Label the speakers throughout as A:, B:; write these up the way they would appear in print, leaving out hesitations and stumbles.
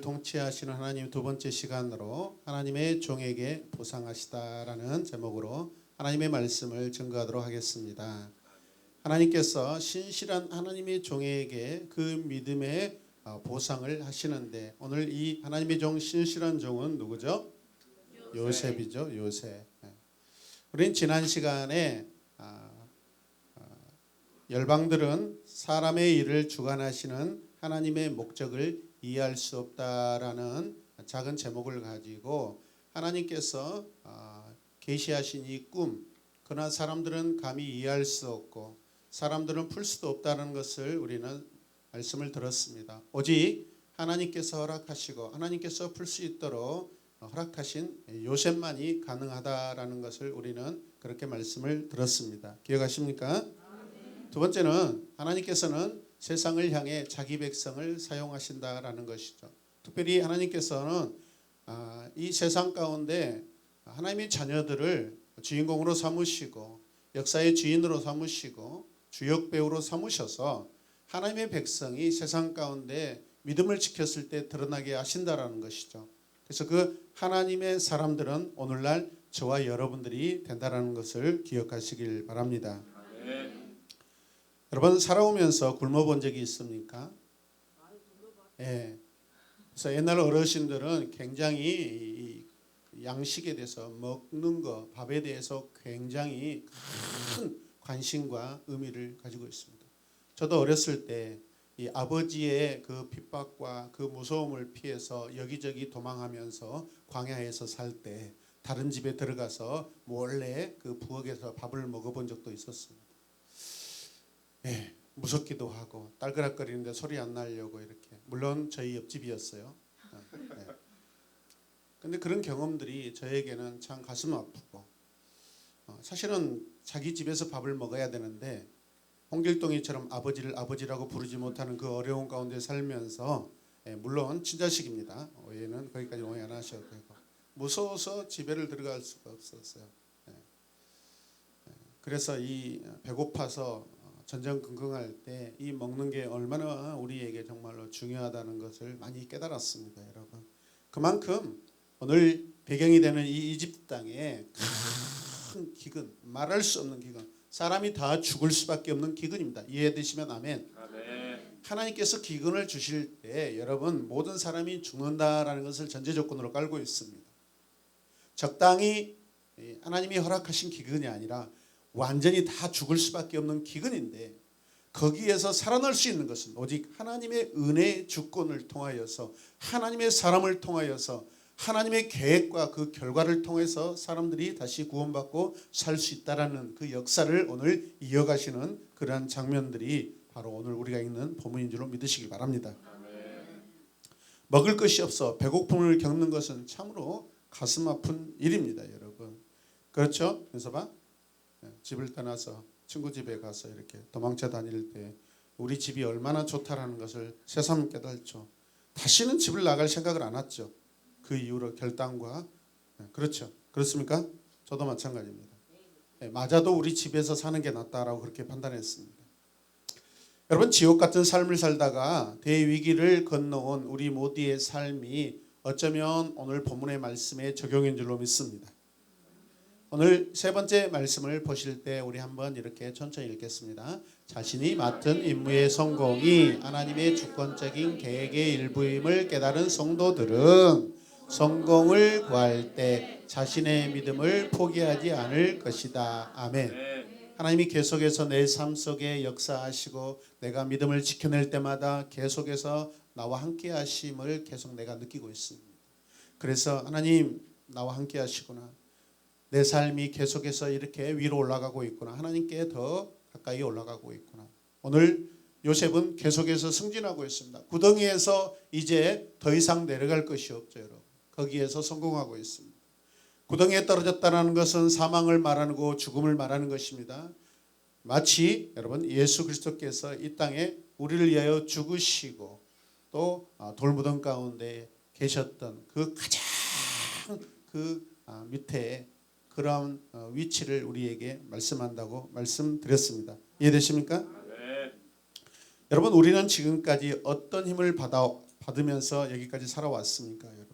A: 통치하시는 하나님 두 번째 시간으로 하나님의 종에게 보상하시다라는 제목으로 하나님의 말씀을 증거하도록 하겠습니다. 하나님께서 신실한 하나님의 종에게 그 믿음의 보상을 하시는데 오늘 이 하나님의 종 신실한 종은 누구죠? 요셉이죠. 요셉. 우린 지난 시간에 열방들은 사람의 일을 주관하시는 하나님의 목적을 이해할 수 없다라는 작은 제목을 가지고 하나님께서 계시하신 이 꿈, 그러나 사람들은 감히 이해할 수 없고 사람들은 풀 수도 없다는 것을 우리는 말씀을 들었습니다. 오직 하나님께서 허락하시고 하나님께서 풀 수 있도록 허락하신 요셉만이 가능하다라는 것을 우리는 그렇게 말씀을 들었습니다. 기억하십니까? 두 번째는 하나님께서는 세상을 향해 자기 백성을 사용하신다라는 것이죠. 특별히 하나님께서는 이 세상 가운데 하나님의 자녀들을 주인공으로 삼으시고 역사의 주인으로 삼으시고 주역 배우로 삼으셔서 하나님의 백성이 세상 가운데 믿음을 지켰을 때 드러나게 하신다라는 것이죠. 그래서 그 하나님의 사람들은 오늘날 저와 여러분들이 된다라는 것을 기억하시길 바랍니다. 여러분 살아오면서 굶어본 적이 있습니까? 예. 그래서 옛날 어르신들은 굉장히 양식에 대해서 먹는 거, 밥에 대해서 굉장히 큰 관심과 의미를 가지고 있습니다. 저도 어렸을 때 이 아버지의 그 핍박과 그 무서움을 피해서 여기저기 도망하면서 광야에서 살 때 다른 집에 들어가서 몰래 그 부엌에서 밥을 먹어본 적도 있었습니다. 예, 무섭기도 하고 딸그락거리는데 소리 안 나려고 이렇게. 물론 저희 옆집이었어요. 예. 근데 그런 경험들이 저에게는 참 가슴 아프고 사실은 자기 집에서 밥을 먹어야 되는데 홍길동이처럼 아버지를 아버지라고 부르지 못하는 그 어려운 가운데 살면서 물론 친자식입니다. 오해는 거기까지 오해 안 하셔도 되고 무서워서 집에를 들어갈 수가 없었어요. 그래서 이 배고파서 전전긍긍할 때 이 먹는 게 얼마나 우리에게 정말로 중요하다는 것을 많이 깨달았습니다, 여러분. 그만큼 오늘 배경이 되는 이 이집트 땅에 큰 기근, 말할 수 없는 기근, 사람이 다 죽을 수밖에 없는 기근입니다. 이해되시면 아멘. 하나님께서 기근을 주실 때 여러분 모든 사람이 죽는다라는 것을 전제 조건으로 깔고 있습니다. 적당히 하나님이 허락하신 기근이 아니라 완전히 다 죽을 수밖에 없는 기근인데 거기에서 살아날 수 있는 것은 오직 하나님의 은혜의 주권을 통하여서 하나님의 사람을 통하여서 하나님의 계획과 그 결과를 통해서 사람들이 다시 구원받고 살 수 있다라는 그 역사를 오늘 이어가시는 그러한 장면들이 바로 오늘 우리가 읽는 본문인 줄로 믿으시기 바랍니다. 먹을 것이 없어 배고픔을 겪는 것은 참으로 가슴 아픈 일입니다, 여러분. 그렇죠? 윤서봐? 집을 떠나서 친구 집에 가서 이렇게 도망쳐 다닐 때 우리 집이 얼마나 좋다라는 것을 새삼 깨달죠. 다시는 집을 나갈 생각을 안 했죠. 그 이후로 결단과 그렇죠. 그렇습니까? 저도 마찬가지입니다. 맞아도 우리 집에서 사는 게 낫다라고 그렇게 판단했습니다. 여러분 지옥 같은 삶을 살다가 대위기를 건너온 우리 모두의 삶이 어쩌면 오늘 본문의 말씀에 적용인 줄로 믿습니다. 오늘 세 번째 말씀을 보실 때 우리 한번 이렇게 천천히 읽겠습니다. 자신이 맡은 임무의 성공이 하나님의 주권적인 계획의 일부임을 깨달은 성도들은 성공을 구할 때 자신의 믿음을 포기하지 않을 것이다. 아멘. 하나님이 계속해서 내 삶 속에 역사하시고 내가 믿음을 지켜낼 때마다 계속해서 나와 함께 하심을 계속 내가 느끼고 있습니다. 그래서 하나님 나와 함께 하시구나. 내 삶이 계속해서 이렇게 위로 올라가고 있구나. 하나님께 더 가까이 올라가고 있구나. 오늘 요셉은 계속해서 승진하고 있습니다. 구덩이에서 이제 더 이상 내려갈 것이 없죠, 여러분. 거기에서 성공하고 있습니다. 구덩이에 떨어졌다는 것은 사망을 말하고 죽음을 말하는 것입니다. 마치 여러분 예수 그리스도께서 이 땅에 우리를 위하여 죽으시고 또 돌무덤 가운데 계셨던 그 가장 그 밑에 그런 위치를 우리에게 말씀한다고 말씀드렸습니다. 이해되십니까? 네. 여러분 우리는 지금까지 어떤 힘을 받으면서 여기까지 살아왔습니까, 여러분?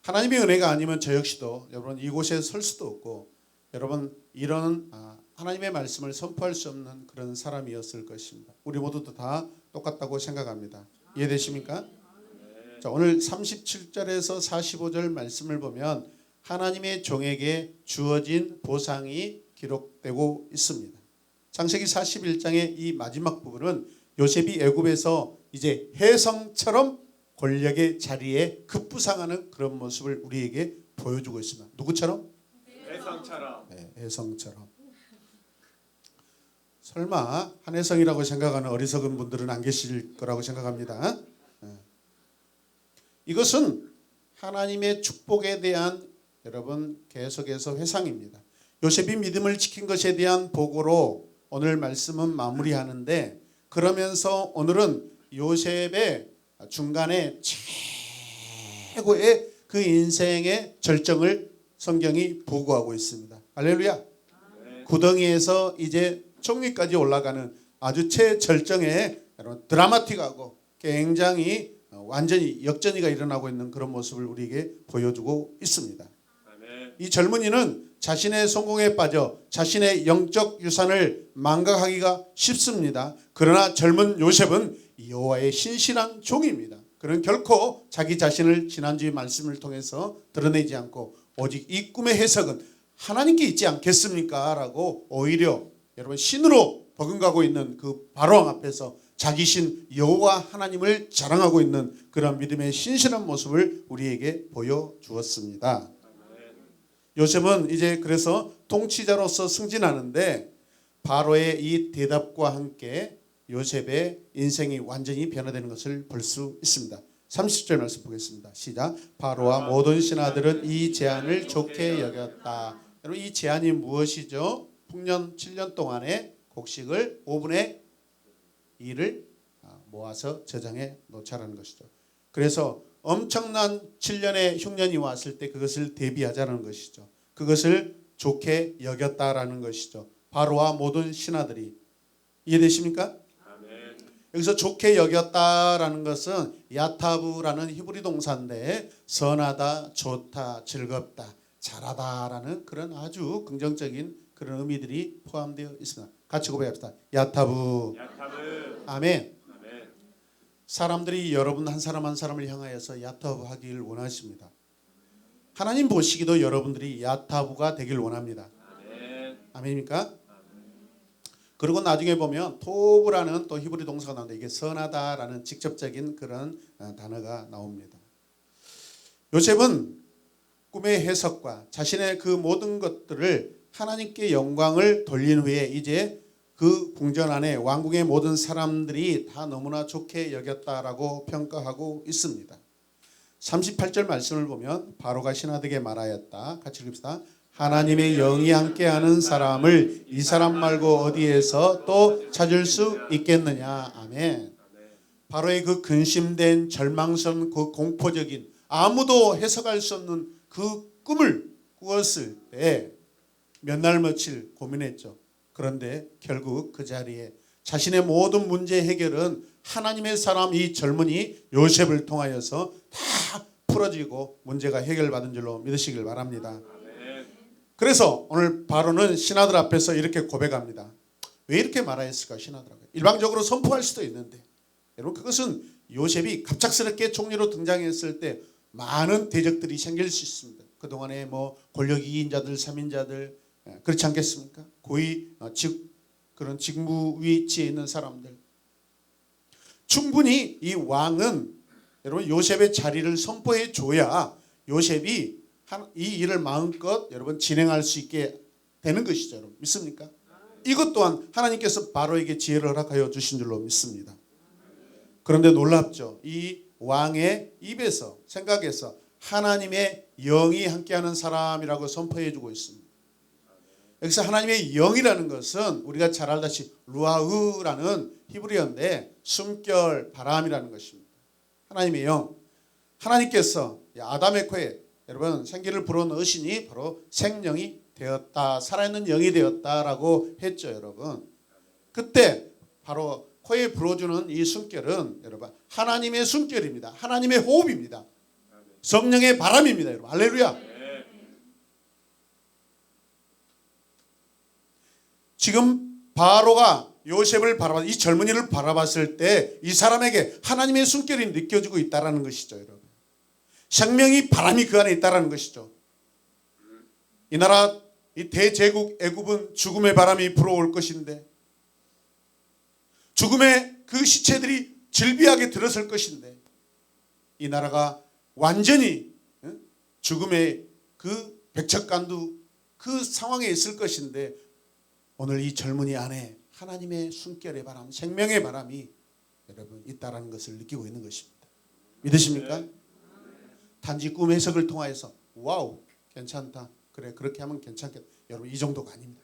A: 하나님의 은혜가 아니면 저 역시도 여러분 이곳에 설 수도 없고 여러분 이런 하나님의 말씀을 선포할 수 없는 그런 사람이었을 것입니다. 우리 모두도 다 똑같다고 생각합니다. 이해되십니까? 자, 오늘 37절에서 45절 말씀을 보면 하나님의 종에게 주어진 보상이 기록되고 있습니다. 창세기 41장의 이 마지막 부분은 요셉이 애굽에서 이제 혜성처럼 권력의 자리에 급부상하는 그런 모습을 우리에게 보여주고 있습니다. 누구처럼?
B: 혜성처럼.
A: 네, 혜성처럼. 설마 한혜성이라고 생각하는 어리석은 분들은 안 계실 거라고 생각합니다. 이것은 하나님의 축복에 대한 여러분 계속해서 회상입니다. 요셉이 믿음을 지킨 것에 대한 보고로 오늘 말씀은 마무리하는데, 그러면서 오늘은 요셉의 중간에 최고의 그 인생의 절정을 성경이 보고하고 있습니다. 할렐루야.
B: 네.
A: 구덩이에서 이제 총리까지 올라가는 아주 최절정의 드라마틱하고 굉장히 완전히 역전이가 일어나고 있는 그런 모습을 우리에게 보여주고 있습니다.
B: 아멘.
A: 이 젊은이는 자신의 성공에 빠져 자신의 영적 유산을 망각하기가 쉽습니다. 그러나 젊은 요셉은 여호와의 신실한 종입니다. 그는 결코 자기 자신을 지난주의 말씀을 통해서 드러내지 않고 오직 이 꿈의 해석은 하나님께 있지 않겠습니까? 라고 오히려 여러분 신으로 버금가고 있는 그 바로왕 앞에서 자기 신 여호와 하나님을 자랑하고 있는 그런 믿음의 신실한 모습을 우리에게 보여주었습니다. 요셉은 이제 그래서 통치자로서 승진하는데 바로의 이 대답과 함께 요셉의 인생이 완전히 변화되는 것을 볼 수 있습니다. 30절 말씀 보겠습니다. 시작. 바로와 모든 신하들은 이 제안을 좋게 여겼다. 여러분 이 제안이 무엇이죠? 풍년 7년 동안의 곡식을 5분의 2를 모아서 저장해 놓자라는 것이죠. 그래서 엄청난 7년의 흉년이 왔을 때 그것을 대비하자는 것이죠. 그것을 좋게 여겼다라는 것이죠. 바로와 모든 신하들이. 이해되십니까?
B: 아멘.
A: 여기서 좋게 여겼다라는 것은 야타브라는 히브리 동사인데 선하다, 좋다, 즐겁다, 잘하다라는 그런 아주 긍정적인 그런 의미들이 포함되어 있습니다. 같이 고백합시다. 야타브.
B: 야타브.
A: 아멘.
B: 아멘.
A: 사람들이 여러분 한 사람 한 사람을 향하여서 야타브 하기를 원하십니다. 하나님 보시기도 여러분들이 야타브가 되길 원합니다.
B: 아멘.
A: 아멘입니까? 그리고 나중에 보면 토브라는 또 히브리 동사가 나오는데 이게 선하다라는 직접적인 그런 단어가 나옵니다. 요셉은 꿈의 해석과 자신의 그 모든 것들을 하나님께 영광을 돌린 후에 이제 그 궁전 안에 왕궁의 모든 사람들이 다 너무나 좋게 여겼다라고 평가하고 있습니다. 38절 말씀을 보면 바로가 신하들에게 말하였다. 같이 읽읍시다. 하나님의 영이 함께하는 사람을 이 사람 말고 어디에서 또 찾을 수 있겠느냐. 아멘. 바로의 그 근심된 절망스러운 그 공포적인 아무도 해석할 수 없는 그 꿈을 꾸었을 때 몇 날 며칠 고민했죠. 그런데 결국 그 자리에 자신의 모든 문제 해결은 하나님의 사람 이 젊은이 요셉을 통하여서 다 풀어지고 문제가 해결받은 줄로 믿으시길 바랍니다. 그래서 오늘 바로는 신하들 앞에서 이렇게 고백합니다. 왜 이렇게 말하였을까? 신하들에게 일방적으로 선포할 수도 있는데 여러분 그것은 요셉이 갑작스럽게 총리로 등장했을 때 많은 대적들이 생길 수 있습니다. 그동안에 뭐 권력 2인자들 3인자들 그렇지 않겠습니까? 고위 그런 직무 위치에 있는 사람들 충분히 이 왕은 여러분 요셉의 자리를 선포해 줘야 요셉이 이 일을 마음껏 여러분 진행할 수 있게 되는 것이죠. 여러분 믿습니까? 이것 또한 하나님께서 바로에게 지혜를 허락하여 주신 줄로 믿습니다. 그런데 놀랍죠. 이 왕의 입에서 생각해서 하나님의 영이 함께하는 사람이라고 선포해 주고 있습니다. 여기서 하나님의 영이라는 것은 우리가 잘 알다시피 루아흐라는 히브리어인데 숨결 바람이라는 것입니다. 하나님의 영. 하나님께서 아담의 코에 여러분 생기를 불어넣으시니 바로 생명이 되었다. 살아있는 영이 되었다라고 했죠. 여러분. 그때 바로 코에 불어주는 이 숨결은 여러분 하나님의 숨결입니다. 하나님의 호흡입니다. 성령의 바람입니다. 여러분 할렐루야. 지금 바로가 요셉을 바라봤, 이 젊은이를 바라봤을 때 이 사람에게 하나님의 숨결이 느껴지고 있다라는 것이죠, 여러분. 생명이 바람이 그 안에 있다라는 것이죠. 이 나라 이 대제국 애굽은 죽음의 바람이 불어올 것인데, 죽음의 그 시체들이 질비하게 들어설 것인데, 이 나라가 완전히 죽음의 그 백척간두 그 상황에 있을 것인데, 오늘 이 젊은이 안에 하나님의 숨결의 바람, 생명의 바람이 여러분 있다라는 것을 느끼고 있는 것입니다. 믿으십니까? 단지 꿈 해석을 통하여서 와우 괜찮다, 그래 그렇게 하면 괜찮겠다, 여러분 이 정도가 아닙니다.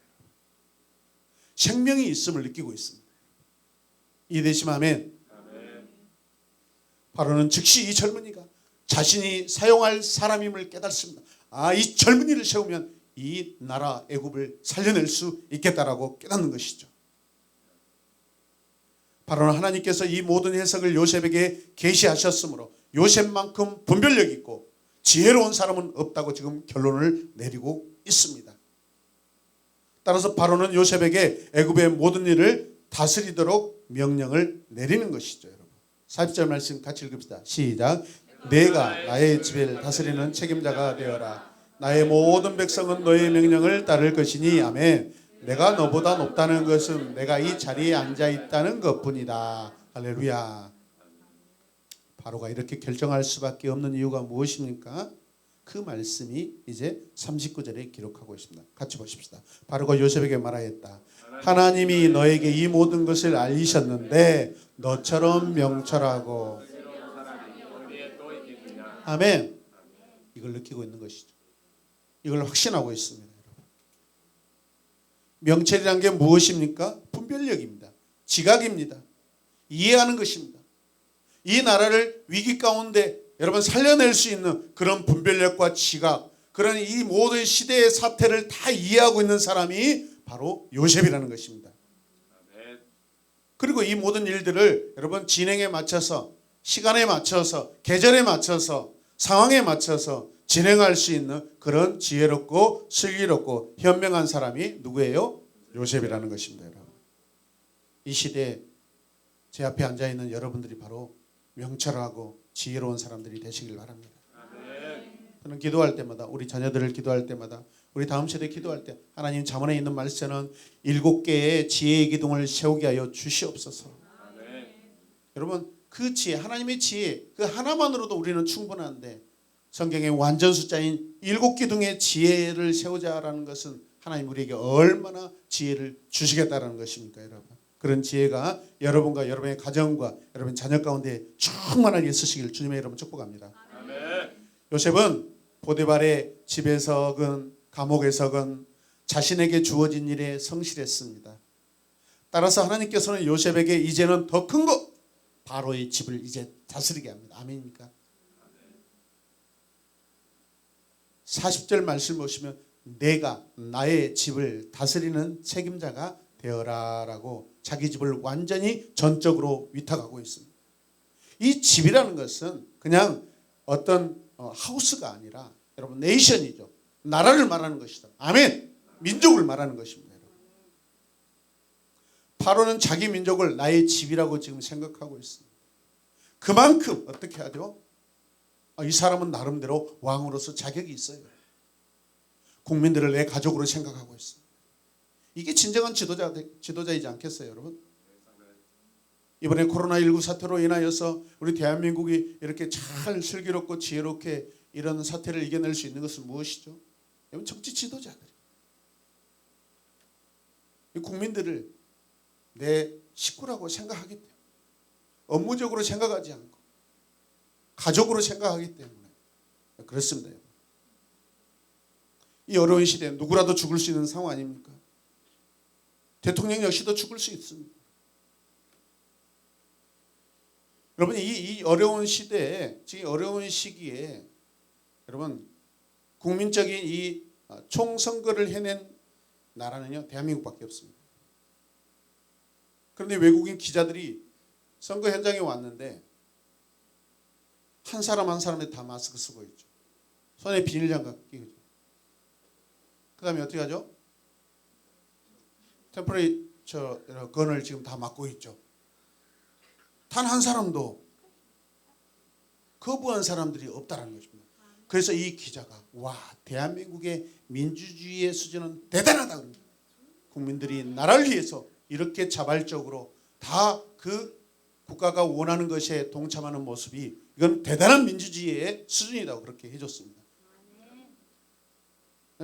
A: 생명이 있음을 느끼고 있습니다. 이해되시면 아멘. 바로는 즉시 이 젊은이가 자신이 사용할 사람임을 깨닫습니다. 아, 이 젊은이를 세우면 이 나라 애굽을 살려낼 수 있겠다라고 깨닫는 것이죠. 바로는 하나님께서 이 모든 해석을 요셉에게 계시하셨으므로 요셉만큼 분별력 있고 지혜로운 사람은 없다고 지금 결론을 내리고 있습니다. 따라서 바로는 요셉에게 애굽의 모든 일을 다스리도록 명령을 내리는 것이죠. 여러분 40절 말씀 같이 읽읍시다. 시작. 내가 나의 집을 다스리는 책임자가 되어라. 나의 모든 백성은 너의 명령을 따를 것이니 아멘. 내가 너보다 높다는 것은 내가 이 자리에 앉아 있다는 것뿐이다. 할렐루야. 바로가 이렇게 결정할 수밖에 없는 이유가 무엇입니까? 그 말씀이 이제 39절에 기록하고 있습니다. 같이 보십시다. 바로가 요셉에게 말하였다. 하나님이 너에게 이 모든 것을 알리셨는데 너처럼 명철하고, 아멘. 이걸 느끼고 있는 것이죠. 이걸 확신하고 있습니다. 여러분. 명철이란 게 무엇입니까? 분별력입니다. 지각입니다. 이해하는 것입니다. 이 나라를 위기 가운데 여러분 살려낼 수 있는 그런 분별력과 지각, 그런 이 모든 시대의 사태를 다 이해하고 있는 사람이 바로 요셉이라는 것입니다. 그리고 이 모든 일들을 여러분 진행에 맞춰서, 시간에 맞춰서, 계절에 맞춰서, 상황에 맞춰서 진행할 수 있는 그런 지혜롭고 슬기롭고 현명한 사람이 누구예요? 요셉이라는 것입니다. 여러분. 이 시대에 제 앞에 앉아있는 여러분들이 바로 명철하고 지혜로운 사람들이 되시길 바랍니다. 저는 기도할 때마다, 우리 자녀들을 기도할 때마다, 우리 다음 세대 기도할 때 하나님 잠언에 있는 말씀은 7개의 지혜의 기둥을 세우게 하여 주시옵소서. 여러분 그 지혜, 하나님의 지혜 그 하나만으로도 우리는 충분한데 성경의 완전 숫자인 7기둥의 지혜를 세우자라는 것은 하나님 우리에게 얼마나 지혜를 주시겠다라는 것입니까, 여러분. 그런 지혜가 여러분과 여러분의 가정과 여러분 자녀 가운데 충만하게 있으시길 주님의 이름으로 축복합니다. 요셉은 보디발의 집에서건 감옥에서건 자신에게 주어진 일에 성실했습니다. 따라서 하나님께서는 요셉에게 이제는 더 큰 것, 바로의 집을 이제 다스리게 합니다. 아멘입니까? 40절 말씀 보시면 내가 나의 집을 다스리는 책임자가 되어라라고 자기 집을 완전히 전적으로 위탁하고 있습니다. 이 집이라는 것은 그냥 어떤 하우스가 아니라 여러분 네이션이죠. 나라를 말하는 것이다. 아멘. 민족을 말하는 것입니다. 여러분. 바로는 자기 민족을 나의 집이라고 지금 생각하고 있습니다. 그만큼 어떻게 하죠? 이 사람은 나름대로 왕으로서 자격이 있어요. 국민들을 내 가족으로 생각하고 있습니다. 이게 진정한 지도자이지 않겠어요, 여러분? 이번에 코로나19 사태로 인하여서 우리 대한민국이 이렇게 잘 슬기롭고 지혜롭게 이런 사태를 이겨낼 수 있는 것은 무엇이죠? 여러분 정치 지도자들. 국민들을 내 식구라고 생각하기 때문에, 업무적으로 생각하지 않고 가족으로 생각하기 때문에 그렇습니다. 여러분. 이 어려운 시대에 누구라도 죽을 수 있는 상황 아닙니까? 대통령 역시도 죽을 수 있습니다. 여러분 이 어려운 시대에, 지금 어려운 시기에 여러분 국민적인 이 총선거를 해낸 나라는요 대한민국밖에 없습니다. 그런데 외국인 기자들이 선거 현장에 왔는데 한 사람 한 사람이 다 마스크 쓰고 있죠. 손에 비닐장갑 끼고. 그다음에 어떻게 하죠? 템퍼레이처 건을 지금 다 맞고 있죠. 단 한 사람도 거부한 사람들이 없다는 것입니다. 그래서 이 기자가 와, 대한민국의 민주주의의 수준은 대단하다. 국민들이 나라를 위해서 이렇게 자발적으로 다 그 국가가 원하는 것에 동참하는 모습이 이건 대단한 민주주의의 수준이라고 그렇게 해줬습니다.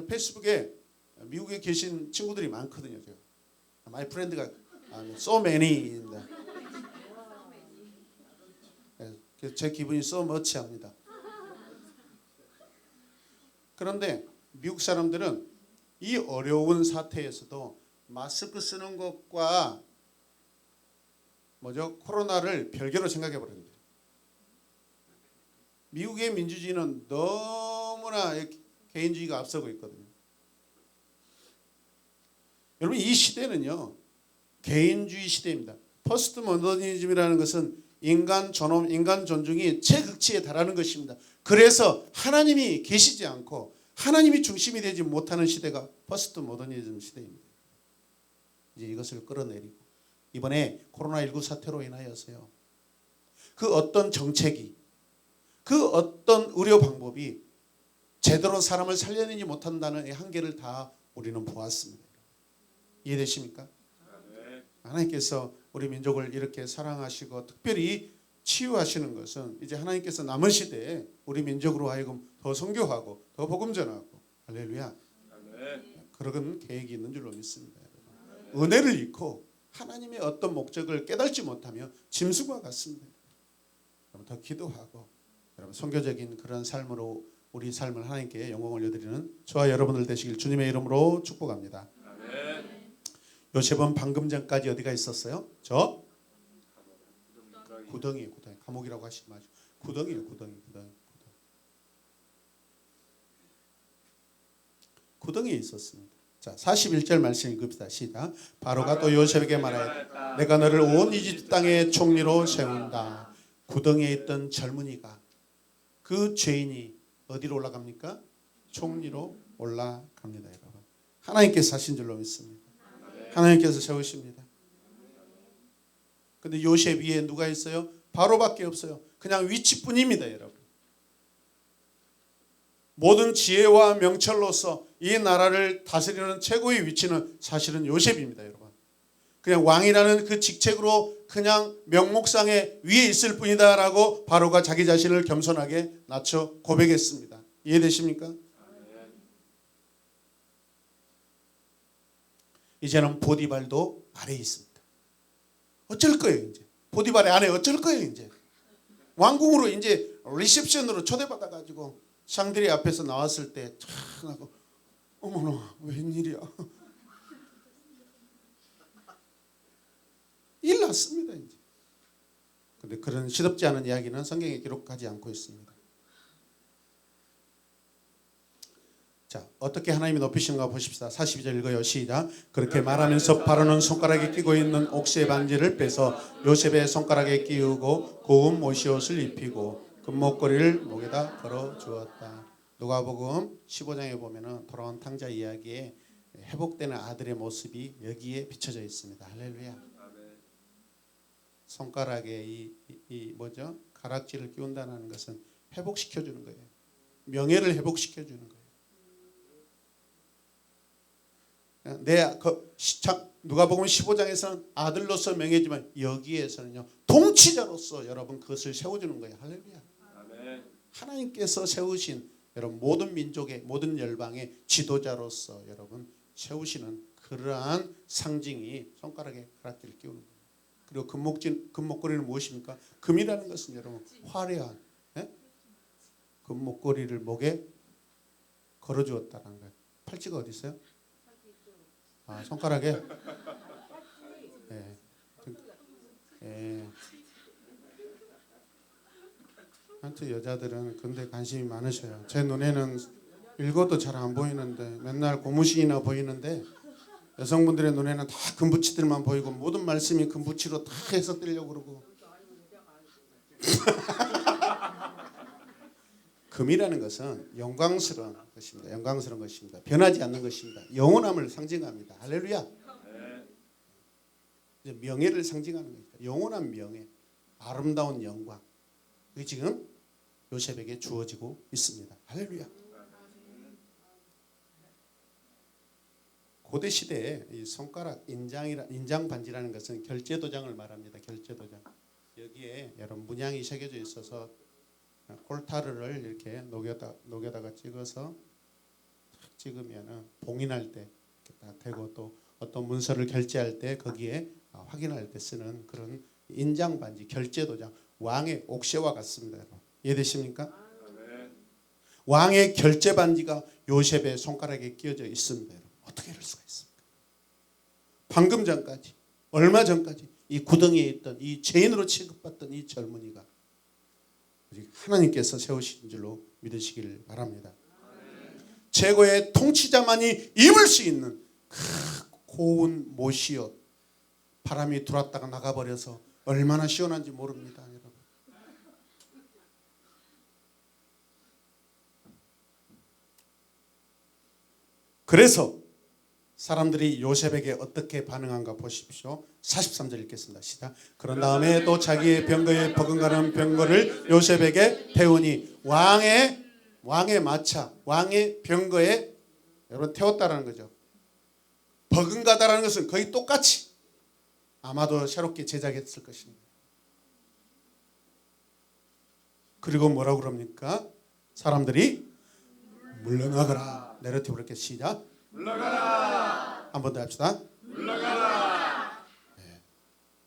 A: 페이스북에 미국에 계신 친구들이 많거든요. 제가. My friend가 so many인데 제 기분이 so much합니다. 그런데 미국 사람들은 이 어려운 사태에서도 마스크 쓰는 것과 코로나를 별개로 생각해 버립니다. 미국의 민주주의는 너무나 개인주의가 앞서고 있거든요. 여러분, 이 시대는요 개인주의 시대입니다. 포스트 모더니즘이라는 것은 인간 존엄, 인간 존중이 최극치에 달하는 것입니다. 그래서 하나님이 계시지 않고 하나님이 중심이 되지 못하는 시대가 포스트 모더니즘 시대입니다. 이제 이것을 끌어내리고 이번에 코로나19 사태로 인하여서요 그 어떤 정책이 그 어떤 의료 방법이 제대로 사람을 살려내지 못한다는 한계를 다 우리는 보았습니다. 이해되십니까? 하나님께서 우리 민족을 이렇게 사랑하시고 특별히 치유하시는 것은 이제 하나님께서 남은 시대에 우리 민족으로 하여금 더 선교하고 더 복음 전하고 할렐루야 그런 계획이 있는 줄로 믿습니다. 은혜를 잃고 하나님의 어떤 목적을 깨닫지 못하며 짐승과 같습니다. 여러분, 더 기도하고 여러분 선교적인 그런 삶으로 우리 삶을 하나님께 영광 올려드리는 저와 여러분들 되시길 주님의 이름으로 축복합니다. 요셉은 방금 전까지 어디가 있었어요? 저 구덩이에 감옥이라고 하시지 마시고 구덩이에요. 구덩이에 있었습니다. 자, 41절 말씀 읽읍시다. 시작. 바로가 또 요셉에게 말하였다. 내가 너를 온 이집트 땅의 총리로 세운다. 구덩이에 있던 젊은이가 그 죄인이 어디로 올라갑니까? 총리로 올라갑니다. 여러분, 하나님께서 하신 줄로 믿습니다. 하나님께서 세우십니다. 근데 요셉 위에 누가 있어요? 바로밖에 없어요. 그냥 위치뿐입니다. 여러분, 모든 지혜와 명철로서 이 나라를 다스리는 최고의 위치는 사실은 요셉입니다. 여러분, 그냥 왕이라는 그 직책으로 그냥 명목상에 위에 있을 뿐이다 라고 바로가 자기 자신을 겸손하게 낮춰 고백했습니다. 이해되십니까? 이제는 보디발도 아래에 있습니다. 어쩔 거예요 이제. 보디발의 아내 어쩔 거예요 이제. 왕궁으로 이제 리셉션으로 초대받아가지고 샹드리 앞에서 나왔을 때 하고 어머나 웬일이야. 일 났습니다 이제. 근데 그런 시덥지 않은 이야기는 성경에 기록하지 않고 있습니다. 자, 어떻게 하나님이 높이시는가 보십시다. 42절 읽어요. 시작. 그렇게 말하면서 바로는 손가락에 끼고 있는 옥새 반지를 빼서 요셉의 손가락에 끼우고 고운 모시옷을 입히고 금목걸이를 목에다 걸어 주었다. 누가복음 15장에 보면은 돌아온 탕자 이야기에 회복되는 아들의 모습이 여기에 비춰져 있습니다. 할렐루야. 손가락에 이 뭐죠? 가락지를 끼운다는 것은 회복시켜 주는 거예요. 명예를 회복시켜 주는 거예요. 누가복음 15장에서는 아들로서 명예지만 여기에서는요 통치자로서 여러분 그것을 세워주는 거예요. 할렐루야. 아멘. 하나님께서 세우신 여러분 모든 민족의 모든 열방의 지도자로서 여러분 세우시는 그러한 상징이 손가락에 가락지를 끼우는 거예요. 그리고 금목걸이는 무엇입니까? 금이라는 것은 여러분 화려한 금목걸이를 목에 걸어주었다는 거예요. 팔찌가 어디 있어요? 아, 손가락에. 하여튼 여자들은 근데 관심이 많으셔요. 제 눈에는 읽어도 잘 안 보이는데 맨날 고무신이나 보이는데 여성분들의 눈에는 다 금붙이들만 보이고 모든 말씀이 금붙이로 다 해석되려고 그러고 금이라는 것은 영광스러운 것입니다. 영광스러운 것입니다. 변하지 않는 것입니다. 영원함을 상징합니다. 할렐루야.
B: 아멘.
A: 이제 명예를 상징하는 겁니다. 영원한 명예, 아름다운 영광. 그게 지금 요셉에게 주어지고 있습니다. 할렐루야. 고대 시대에 이 손가락 인장 반지라는 것은 결제 도장을 말합니다. 결제 도장. 여기에 여러 문양이 새겨져 있어서 콜타르를 이렇게 녹여다가 찍어서 탁 찍으면은 봉인할 때 딱 되고 또 어떤 문서를 결제할 때 거기에 확인할 때 쓰는 그런 인장 반지, 결제 도장, 왕의 옥새와 같습니다. 여러분. 이해되십니까?
B: 아멘.
A: 왕의 결제 반지가 요셉의 손가락에 끼어져 있습니다. 여러분. 어떻게 이럴 수가 있습니까? 방금 전까지, 얼마 전까지 이 구덩이에 있던 이 죄인으로 취급받던 이 젊은이가 하나님께서 세우신 줄로 믿으시길 바랍니다. 최고의 통치자만이 입을 수 있는 고운 모시옷, 바람이 들어왔다가 나가버려서 얼마나 시원한지 모릅니다. 여러분. 그래서 사람들이 요셉에게 어떻게 반응한가 보십시오. 43절 읽겠습니다. 시작. 그런 다음에 또 자기의 병거에 버금가는 병거를 요셉에게 태우니 왕의 마차, 왕의 병거에 여러분 태웠다라는 거죠. 버금가다라는 것은 거의 똑같이 아마도 새롭게 제작했을 것입니다. 그리고 뭐라고 그럽니까? 사람들이 물러나거라. 내러티브 이렇게 시작.
B: 물러가라.
A: 한 번 더 합시다.
B: 물러가라.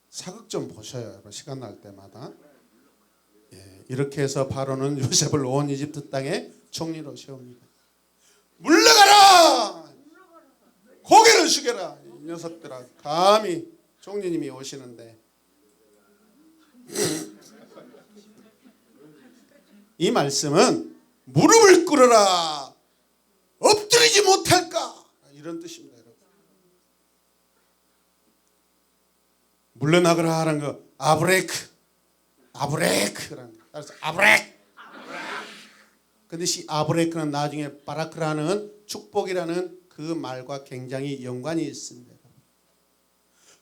A: 사극 좀 보셔요. 여러분. 시간 날 때마다. 이렇게 해서 바로는 요셉을 온 이집트 땅에 총리로 세웁니다. 물러가라! 고개를 숙여라. 이 녀석들아. 감히 총리님이 오시는데 이 말씀은 무릎을 꿇어라. 엎드리지 못할까? 이런 뜻입니다. 여러분. 물러나거라 하는 거 아브레크라는 거. 따라서 아브렉. 근데 이 아브레크는 나중에 바라크라는 축복이라는 그 말과 굉장히 연관이 있습니다.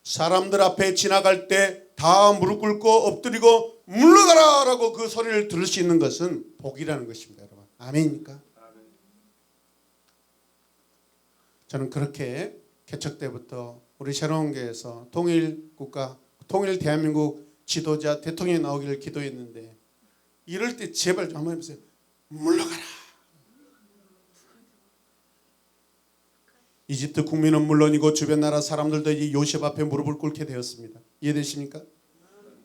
A: 사람들 앞에 지나갈 때 다 무릎 꿇고 엎드리고 물러가라라고 그 소리를 들을 수 있는 것은 복이라는 것입니다. 여러분. 아멘입니까? 저는 그렇게 개척 때부터 우리 새로운 교회에서 통일국가, 통일 대한민국 지도자 대통령이 나오기를 기도했는데 이럴 때 제발 좀 한번 해보세요. 물러가라. 이집트 국민은 물론이고 주변 나라 사람들도 이 요셉 앞에 무릎을 꿇게 되었습니다. 이해되십니까?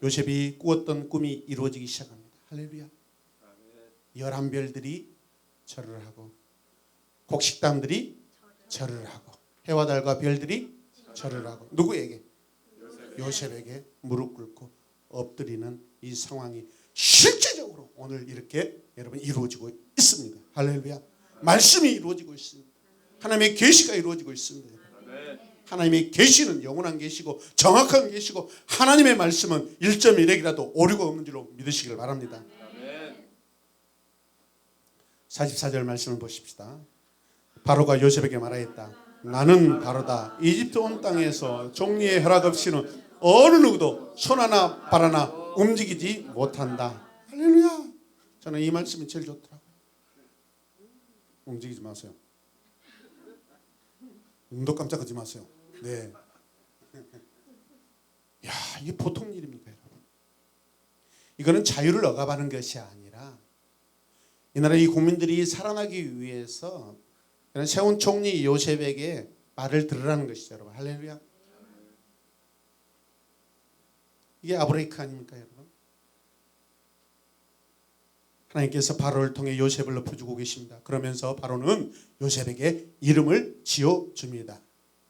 A: 요셉이 꾸었던 꿈이 이루어지기 시작합니다. 할렐루야. 11별들이 절을 하고 곡식당들이 절을 하고 해와 달과 별들이 절을 하고 누구에게? 요셉에게 무릎 꿇고 엎드리는 이 상황이 실제적으로 오늘 이렇게 여러분 이루어지고 있습니다. 할렐루야. 말씀이 이루어지고 있습니다. 하나님의 계시가 이루어지고 있습니다. 하나님의 계시는 영원한 계시고 정확한 계시고 하나님의 말씀은 1.1핵이라도 오류가 없는 줄로 믿으시길 바랍니다. 44절 말씀을 보십시다. 바로가 요셉에게 말하였다. 나는 바로다. 이집트 온 땅에서 종리의 허락 없이는 어느 누구도 손 하나 발 하나 움직이지 못한다. 할렐루야. 저는 이 말씀이 제일 좋더라고요. 움직이지 마세요. 눈도 깜짝하지 마세요. 네. 야, 이게 보통 일입니까, 여러분? 이거는 자유를 억압하는 것이 아니라 이 나라 이 국민들이 살아나기 위해서 세운 총리 요셉에게 말을 들으라는 것이죠, 여러분. 할렐루야. 이게 아브레이크 아닙니까, 여러분? 하나님께서 바로를 통해 요셉을 높여주고 계십니다. 그러면서 바로는 요셉에게 이름을 지어줍니다.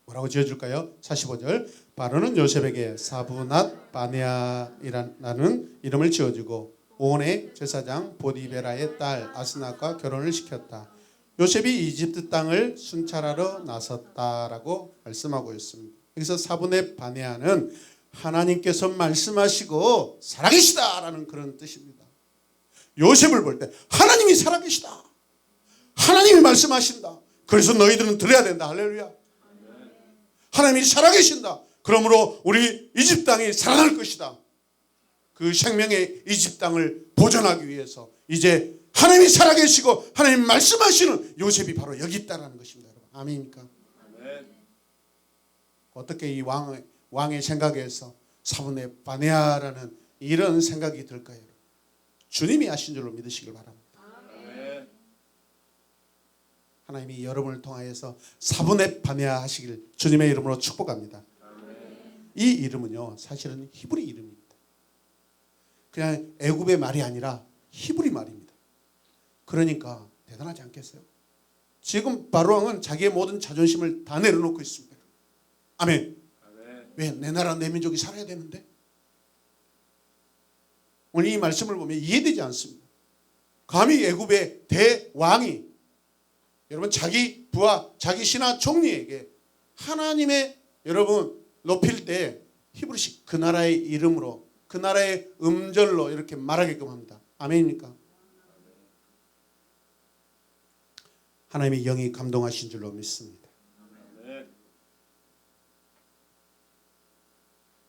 A: 뭐라고 지어줄까요? 45절. 바로는 요셉에게 사브낫 바네아라는 이름을 지어주고 온의 제사장 보디베라의 딸 아스낫과 결혼을 시켰다. 요셉이 이집트 땅을 순찰하러 나섰다라고 말씀하고 있습니다. 여기서 사분의 반야는 하나님께서 말씀하시고 살아계시다라는 그런 뜻입니다. 요셉을 볼 때 하나님이 살아계시다. 하나님이 말씀하신다. 그래서 너희들은 들어야 된다. 할렐루야. 하나님이 살아계신다. 그러므로 우리 이집트 땅이 살아날 것이다. 그 생명의 이집트 땅을 보존하기 위해서 이제 하나님이 살아계시고 하나님 말씀하시는 요셉이 바로 여기 있다는 것입니다. 여러분. 아멘입니까?
B: 아멘.
A: 어떻게 이 왕의 생각에서 사분의 바네아라는 이런 생각이 들까요? 주님이 하신 줄로 믿으시길 바랍니다.
B: 아멘.
A: 하나님이 여러분을 통하여서 사분의 바네아 하시길 주님의 이름으로 축복합니다.
B: 아멘.
A: 이 이름은요 사실은 히브리 이름입니다. 그냥 애굽의 말이 아니라 히브리 말입니다. 그러니까 대단하지 않겠어요? 지금 바로 왕은 자기의 모든 자존심을 다 내려놓고 있습니다. 아멘.
B: 아멘.
A: 왜? 내 나라 내 민족이 살아야 되는데. 오늘 이 말씀을 보면 이해되지 않습니다. 감히 애굽의 대왕이 여러분 자기 부하 자기 신하 총리에게 하나님의 여러분 높일 때 히브리식 그 나라의 이름으로 그 나라의 음절로 이렇게 말하게끔 합니다. 아멘입니까? 하나님의 영이 감동하신 줄로 믿습니다.
B: 아멘.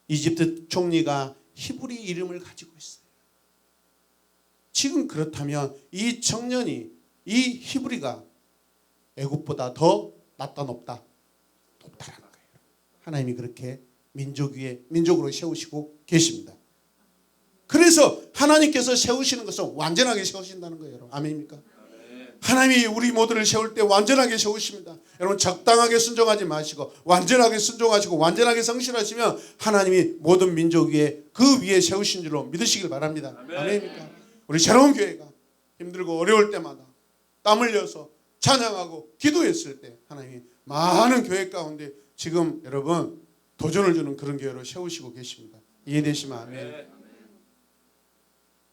A: 이집트 총리가 히브리 이름을 가지고 있어요. 지금 그렇다면 이 청년이 이 히브리가 애굽보다 더 낫다 높다? 높다라는 거예요. 하나님이 그렇게 민족 위에 민족으로 세우시고 계십니다. 그래서 하나님께서 세우시는 것은 완전하게 세우신다는 거예요. 여러분. 아멘입니까?
B: 아멘.
A: 하나님이 우리 모두를 세울 때 완전하게 세우십니다. 여러분 적당하게 순종하지 마시고 완전하게 순종하시고 완전하게 성실하시면 하나님이 모든 민족 위에 그 위에 세우신 줄로 믿으시길 바랍니다.
B: 아멘.
A: 아멘입니까? 우리 새로운 교회가 힘들고 어려울 때마다 땀 흘려서 찬양하고 기도했을 때 하나님이 많은 교회 가운데 지금 여러분 도전을 주는 그런 교회로 세우시고 계십니다. 이해되시면 아멘.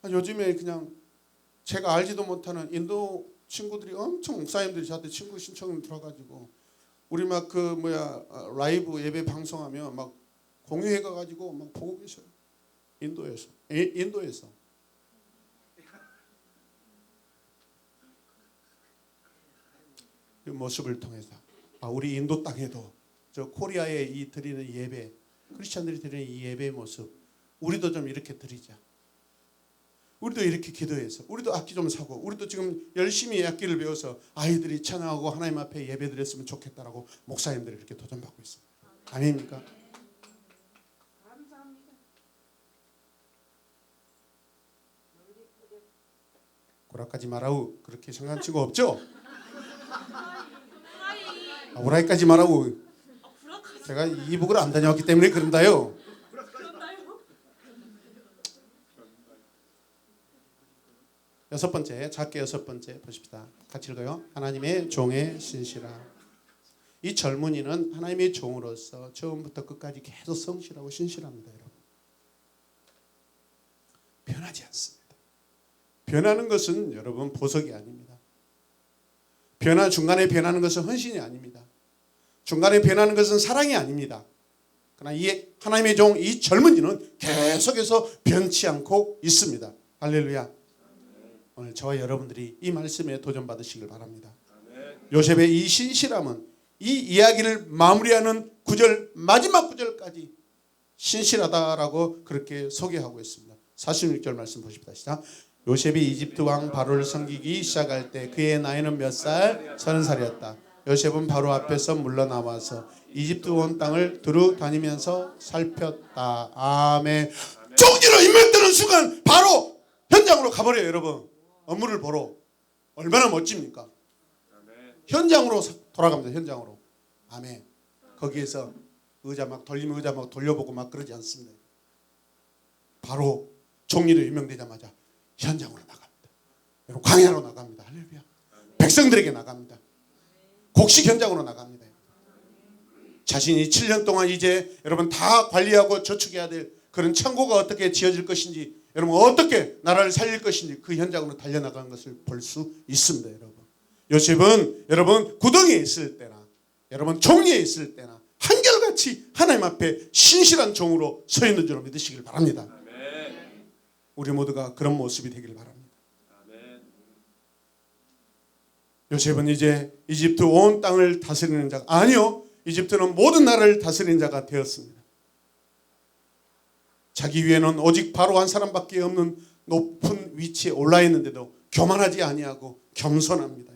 A: 요즘에 그냥 제가 알지도 못하는 인도 친구들이 엄청 목사님들이 저한테 친구 신청 들어가지고 우리 막 그 라이브 예배 방송하면 막 공유해 가지고 막 보고 계셔요. 인도에서 이 모습을 통해서 우리 인도 땅에도 저 코리아에 이 드리는 예배 크리스천들이 드리는 이 예배의 모습 우리도 좀 이렇게 드리자. 우리도 이렇게 기도해서 우리도 악기 좀 사고 우리도 지금 열심히 악기를 배워서 아이들이 찬양하고 하나님 앞에 예배 드렸으면 좋겠다라고 목사님들이 이렇게 도전받고 있습니다. 아닙니까? 고락까지 말하고 그렇게 생각한 친구 없죠? 오라이까지 말하고 제가 이북을 안 다녀왔기 때문에 그런다요. 여섯 번째, 작게 여섯 번째 보십시다. 같이 읽어요. 하나님의 종의 신실함. 이 젊은이는 하나님의 종으로서 처음부터 끝까지 계속 성실하고 신실합니다. 여러분. 변하지 않습니다. 변하는 것은 여러분 보석이 아닙니다. 중간에 변하는 것은 헌신이 아닙니다. 중간에 변하는 것은 사랑이 아닙니다. 그러나 이 하나님의 종, 이 젊은이는 계속해서 변치 않고 있습니다. 할렐루야. 오늘 저와 여러분들이 이 말씀에 도전받으시길 바랍니다. 요셉의 이 신실함은 이 이야기를 마무리하는 구절 마지막 구절까지 신실하다라고 그렇게 소개하고 있습니다. 46절 말씀 보십시다. 시작. 요셉이 이집트 왕 바로를 섬기기 시작할 때 그의 나이는 몇 살? 30살이었다. 요셉은 바로 앞에서 물러나와서 이집트 온 땅을 두루 다니면서 살폈다. 아멘. 종지로 임명되는 순간 바로 현장으로 가버려요. 여러분. 업무를 보러. 얼마나 멋집니까? 현장으로 돌아갑니다. 현장으로. 아멘. 거기에서 의자 막 돌리면 의자 막 돌려보고 막 그러지 않습니다. 바로 종리로 임명되자마자 현장으로 나갑니다. 여러분 광야로 나갑니다. 할렐루야. 백성들에게 나갑니다. 곡식 현장으로 나갑니다. 자신이 7년 동안 이제 여러분 다 관리하고 저축해야 될 그런 창고가 어떻게 지어질 것인지 여러분 어떻게 나라를 살릴 것인지 그 현장으로 달려나가는 것을 볼 수 있습니다. 여러분. 요셉은 여러분 구덩이에 있을 때나 여러분 종리에 있을 때나 한결같이 하나님 앞에 신실한 종으로 서 있는 줄 믿으시길 바랍니다.
B: 아멘.
A: 우리 모두가 그런 모습이 되길 바랍니다.
B: 아멘.
A: 요셉은 이제 이집트 온 땅을 다스리는 자가 아니요, 이집트는 모든 나라를 다스리는 자가 되었습니다. 자기 위에는 오직 바로 한 사람밖에 없는 높은 위치에 올라 있는데도 교만하지 아니하고 겸손합니다.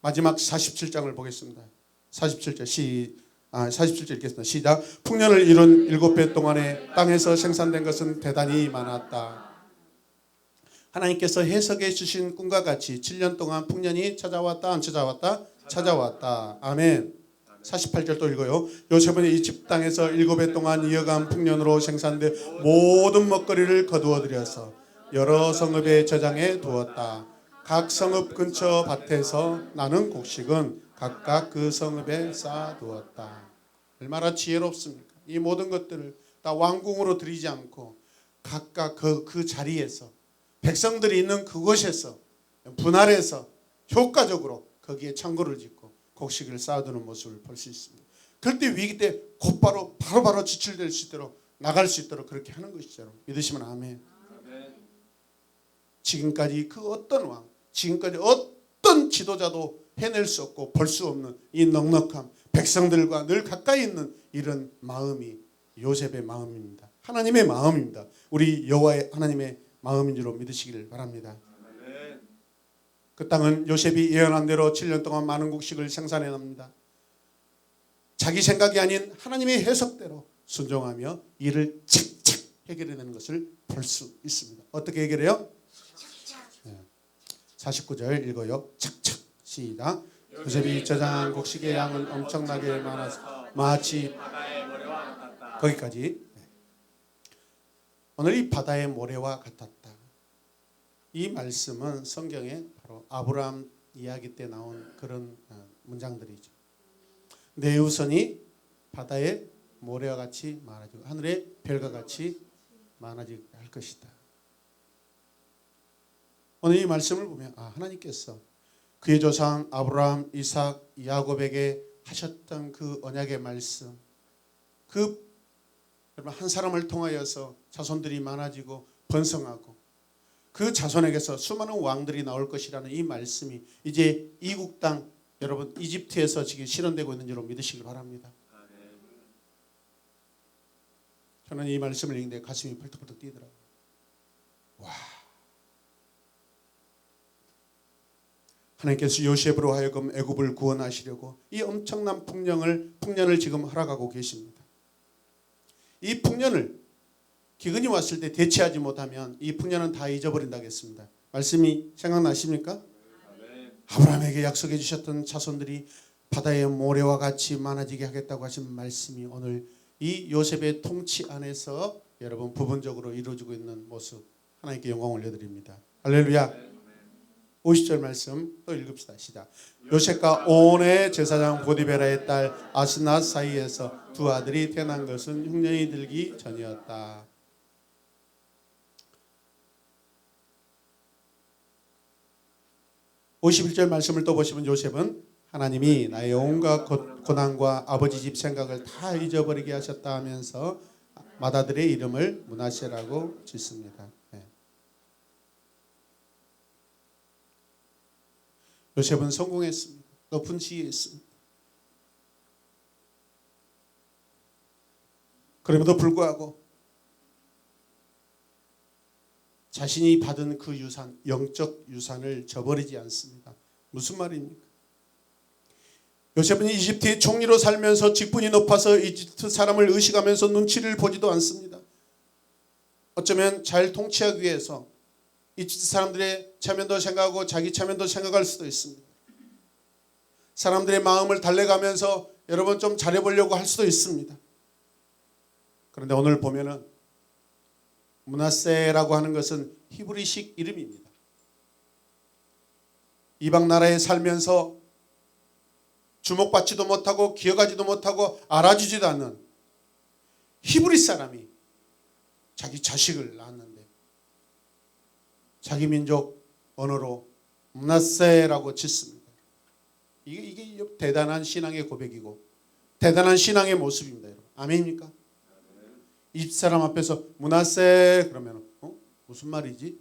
A: 마지막 47장을 보겠습니다. 47절 47절 읽겠습니다. 시작. 풍년을 이룬 7배 동안에 땅에서 생산된 것은 대단히 많았다. 하나님께서 해석해 주신 꿈과 같이 7년 동안 풍년이 찾아왔다 안 찾아왔다? 찾아왔다. 아멘. 48절 또 읽어요. 요셉은 이집트 땅에서 7해 동안 이어간 풍년으로 생산된 모든 먹거리를 거두어 들여서 여러 성읍의 저장해 두었다. 각 성읍 근처 밭에서 나는 곡식은 각각 그 성읍에 쌓아두었다. 얼마나 지혜롭습니까? 이 모든 것들을 다 왕궁으로 들이지 않고 각각 그 자리에서 백성들이 있는 그곳에서 분할해서 효과적으로 거기에 창고를 짓고 곡식을 쌓아두는 모습을 볼 수 있습니다. 그럴 때 위기 때 곧바로 바로바로 지출될 수 있도록 나갈 수 있도록 그렇게 하는 것이죠. 믿으시면 아멘.
B: 아멘.
A: 지금까지 그 어떤 왕, 지금까지 어떤 지도자도 해낼 수 없고 볼 수 없는 이 넉넉함, 백성들과 늘 가까이 있는 이런 마음이 요셉의 마음입니다. 하나님의 마음입니다. 우리 여호와의 하나님의 마음인 줄로 믿으시기를 바랍니다.
B: 아멘.
A: 그 땅은 요셉이 예언한 대로 7년 동안 많은 곡식을 생산해 납니다. 자기 생각이 아닌 하나님의 해석대로 순종하며 일을 착착 해결해내는 것을 볼 수 있습니다. 어떻게 해결해요? 49절 읽어요. 착착 시작. 요셉이 저장한 곡식의 양은 엄청나게 많아서 마치
B: 바다의 모래와 같았다.
A: 거기까지. 오늘 이 바다의 모래와 같았다. 이 말씀은 성경에 바로 아브라함 이야기 때 나온 그런 문장들이죠. 내 후손이 바다의 모래와 같이 많아지고 하늘의 별과 같이 많아지게 할 것이다. 오늘 이 말씀을 보면 하나님께서 그의 조상 아브라함, 이삭, 야곱에게 하셨던 그 언약의 말씀, 그 한 사람을 통하여서 자손들이 많아지고 번성하고 그 자손에게서 수많은 왕들이 나올 것이라는 이 말씀이 이제 이국 땅 여러분 이집트에서 지금 실현되고 있는 줄로 믿으시길 바랍니다. 저는 이 말씀을 읽는데 가슴이 펄떡펄떡 뛰더라고요. 와. 하나님께서 요셉으로 하여금 애굽을 구원하시려고 이 엄청난 풍년을 지금 허락하고 계십니다. 이 풍년을 기근이 왔을 때 대체하지 못하면 이 풍년은 다 잊어버린다고 했습니다. 말씀이 생각나십니까?
B: 아멘.
A: 아브라함에게 약속해 주셨던 자손들이 바다의 모래와 같이 많아지게 하겠다고 하신 말씀이 오늘 이 요셉의 통치 안에서 여러분 부분적으로 이루어지고 있는 모습 하나님께 영광 올려드립니다. 할렐루야. 50절 말씀 또 읽읍시다. 시작. 요셉과 온의 제사장 보디베라의 딸 아스낫 사이에서 두 아들이 태어난 것은 흉년이 들기 전이었다. (51절) 말씀을 또 보시면 요셉은 하나님이 나의 온갖 고난과 아버지 집 생각을 다 잊어버리게 하셨다 하면서 맏아들의 이름을 므낫세라고 짓습니다. 요셉은 성공했습니다. 높은 지위에 있습니다. 그럼에도 불구하고 자신이 받은 그 유산, 영적 유산을 저버리지 않습니다. 무슨 말입니까? 요셉은 이집트의 총리로 살면서 직분이 높아서 이집트 사람을 의식하면서 눈치를 보지도 않습니다. 어쩌면 잘 통치하기 위해서 이집트 사람들의 체면도 생각하고 자기 체면도 생각할 수도 있습니다. 사람들의 마음을 달래가면서 여러분 좀 잘해보려고 할 수도 있습니다. 그런데 오늘 보면은 므낫세라고 하는 것은 히브리식 이름입니다. 이방 나라에 살면서 주목받지도 못하고 기억하지도 못하고 알아주지도 않는 히브리 사람이 자기 자식을 낳았는데 자기 민족 언어로 므낫세라고 짓습니다. 이게 대단한 신앙의 고백이고 대단한 신앙의 모습입니다. 여러분. 아멘입니까? 이 사람 앞에서 므낫세 그러면 무슨 말이지?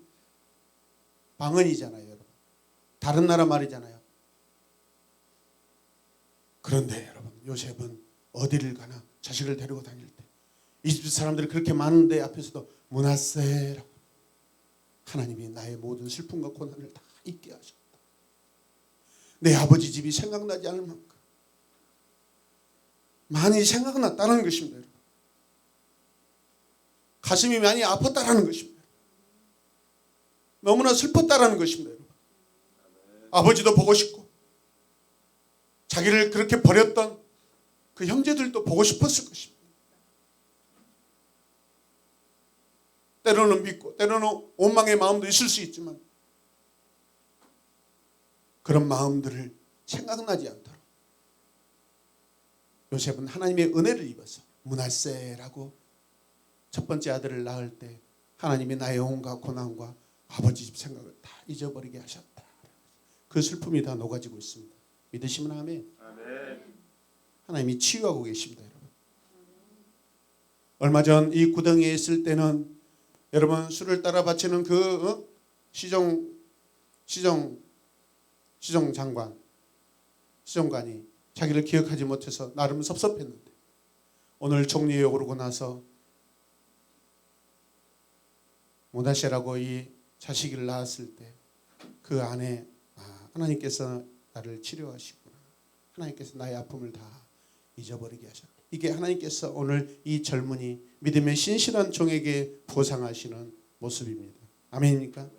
A: 방언이잖아요. 여러분. 다른 나라 말이잖아요. 그런데 여러분 요셉은 어디를 가나 자식을 데리고 다닐 때 이집트 사람들이 그렇게 많은데 앞에서도 므낫세라고 하나님이 나의 모든 슬픔과 고난을 다 잊게 하셨다. 내 아버지 집이 생각나지 않을 만큼 많이 생각났다는 것입니다. 여러분. 가슴이 많이 아팠다라는 것입니다. 너무나 슬펐다라는 것입니다. 여러분. 아버지도 보고 싶고 자기를 그렇게 버렸던 그 형제들도 보고 싶었을 것입니다. 때로는 믿고 때로는 원망의 마음도 있을 수 있지만 그런 마음들을 생각나지 않도록 요셉은 하나님의 은혜를 입어서 므낫세라고 첫 번째 아들을 낳을 때 하나님이 나의 온갖 고난과 아버지 집 생각을 다 잊어버리게 하셨다. 그 슬픔이 다 녹아지고 있습니다. 믿으시면 아멘. 하나님이 치유하고 계십니다. 여러분. 얼마 전 이 구덩이에 있을 때는 여러분 술을 따라 바치는 그 시정관이 자기를 기억하지 못해서 나름 섭섭했는데 오늘 총리에 오르고 나서 모다셰라고 이 자식을 낳았을 때 그 안에 하나님께서 나를 치료하시구나. 하나님께서 나의 아픔을 다 잊어버리게 하셨다. 이게 하나님께서 오늘 이 젊은이 믿음의 신실한 종에게 보상하시는 모습입니다. 아멘입니까?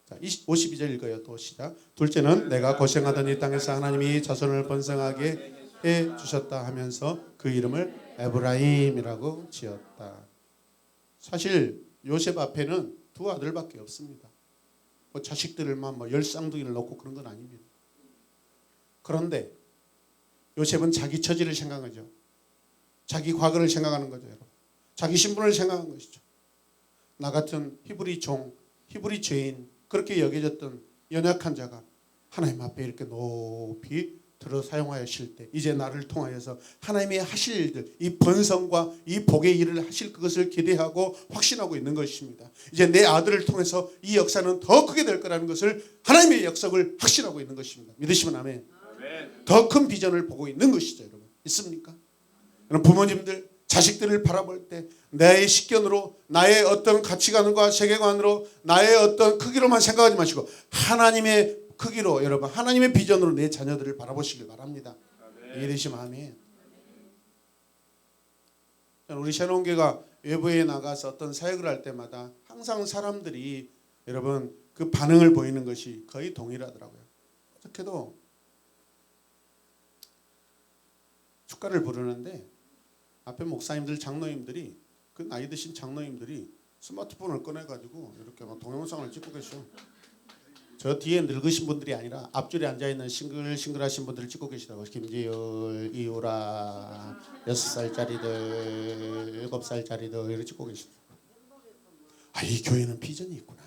A: 자, 52절 읽어요. 또 시작. 둘째는 내가 고생하던 이 땅에서 하나님이 자손을 번성하게 해 주셨다 하면서 그 이름을 에브라임이라고 지었다. 사실 요셉 앞에는 두 아들밖에 없습니다. 뭐 자식들만 뭐 열쌍둥이를 놓고 그런 건 아닙니다. 그런데 요셉은 자기 처지를 생각하죠. 자기 과거를 생각하는 거죠. 여러분. 자기 신분을 생각한 것이죠. 나 같은 히브리 종, 히브리 죄인 그렇게 여겨졌던 연약한 자가 하나님 앞에 이렇게 높이 들어 사용하실 때 이제 나를 통하여서 하나님이 하실 일들 이 번성과 이 복의 일을 하실 그것을 기대하고 확신하고 있는 것입니다. 이제 내 아들을 통해서 이 역사는 더 크게 될 거라는 것을 하나님의 역사를 확신하고 있는 것입니다. 믿으시면 아멘. 더 큰 비전을 보고 있는 것이죠. 여러분. 있습니까? 여러분 부모님들 자식들을 바라볼 때 나의 식견으로 나의 어떤 가치관과 세계관으로 나의 어떤 크기로만 생각하지 마시고 하나님의 크기로 여러분 하나님의 비전으로 내 자녀들을 바라보시길 바랍니다. 이해되시면 아멘. 우리 새로운교회가 외부에 나가서 어떤 사역을 할 때마다 항상 사람들이 여러분 그 반응을 보이는 것이 거의 동일하더라고요. 어떻게도 축가를 부르는데 앞에 목사님들 장로님들이 그 나이 드신 장로님들이 스마트폰을 꺼내가지고 이렇게 막 동영상을 찍고 계셔. 저 뒤에 늙으신 분들이 아니라 앞줄에 앉아있는 싱글싱글하신 분들을 찍고 계시다고. 김지율, 이유라 6살짜리들 7살짜리들 이렇게 찍고 계시더라고요. 이 교회는 비전이 있구나.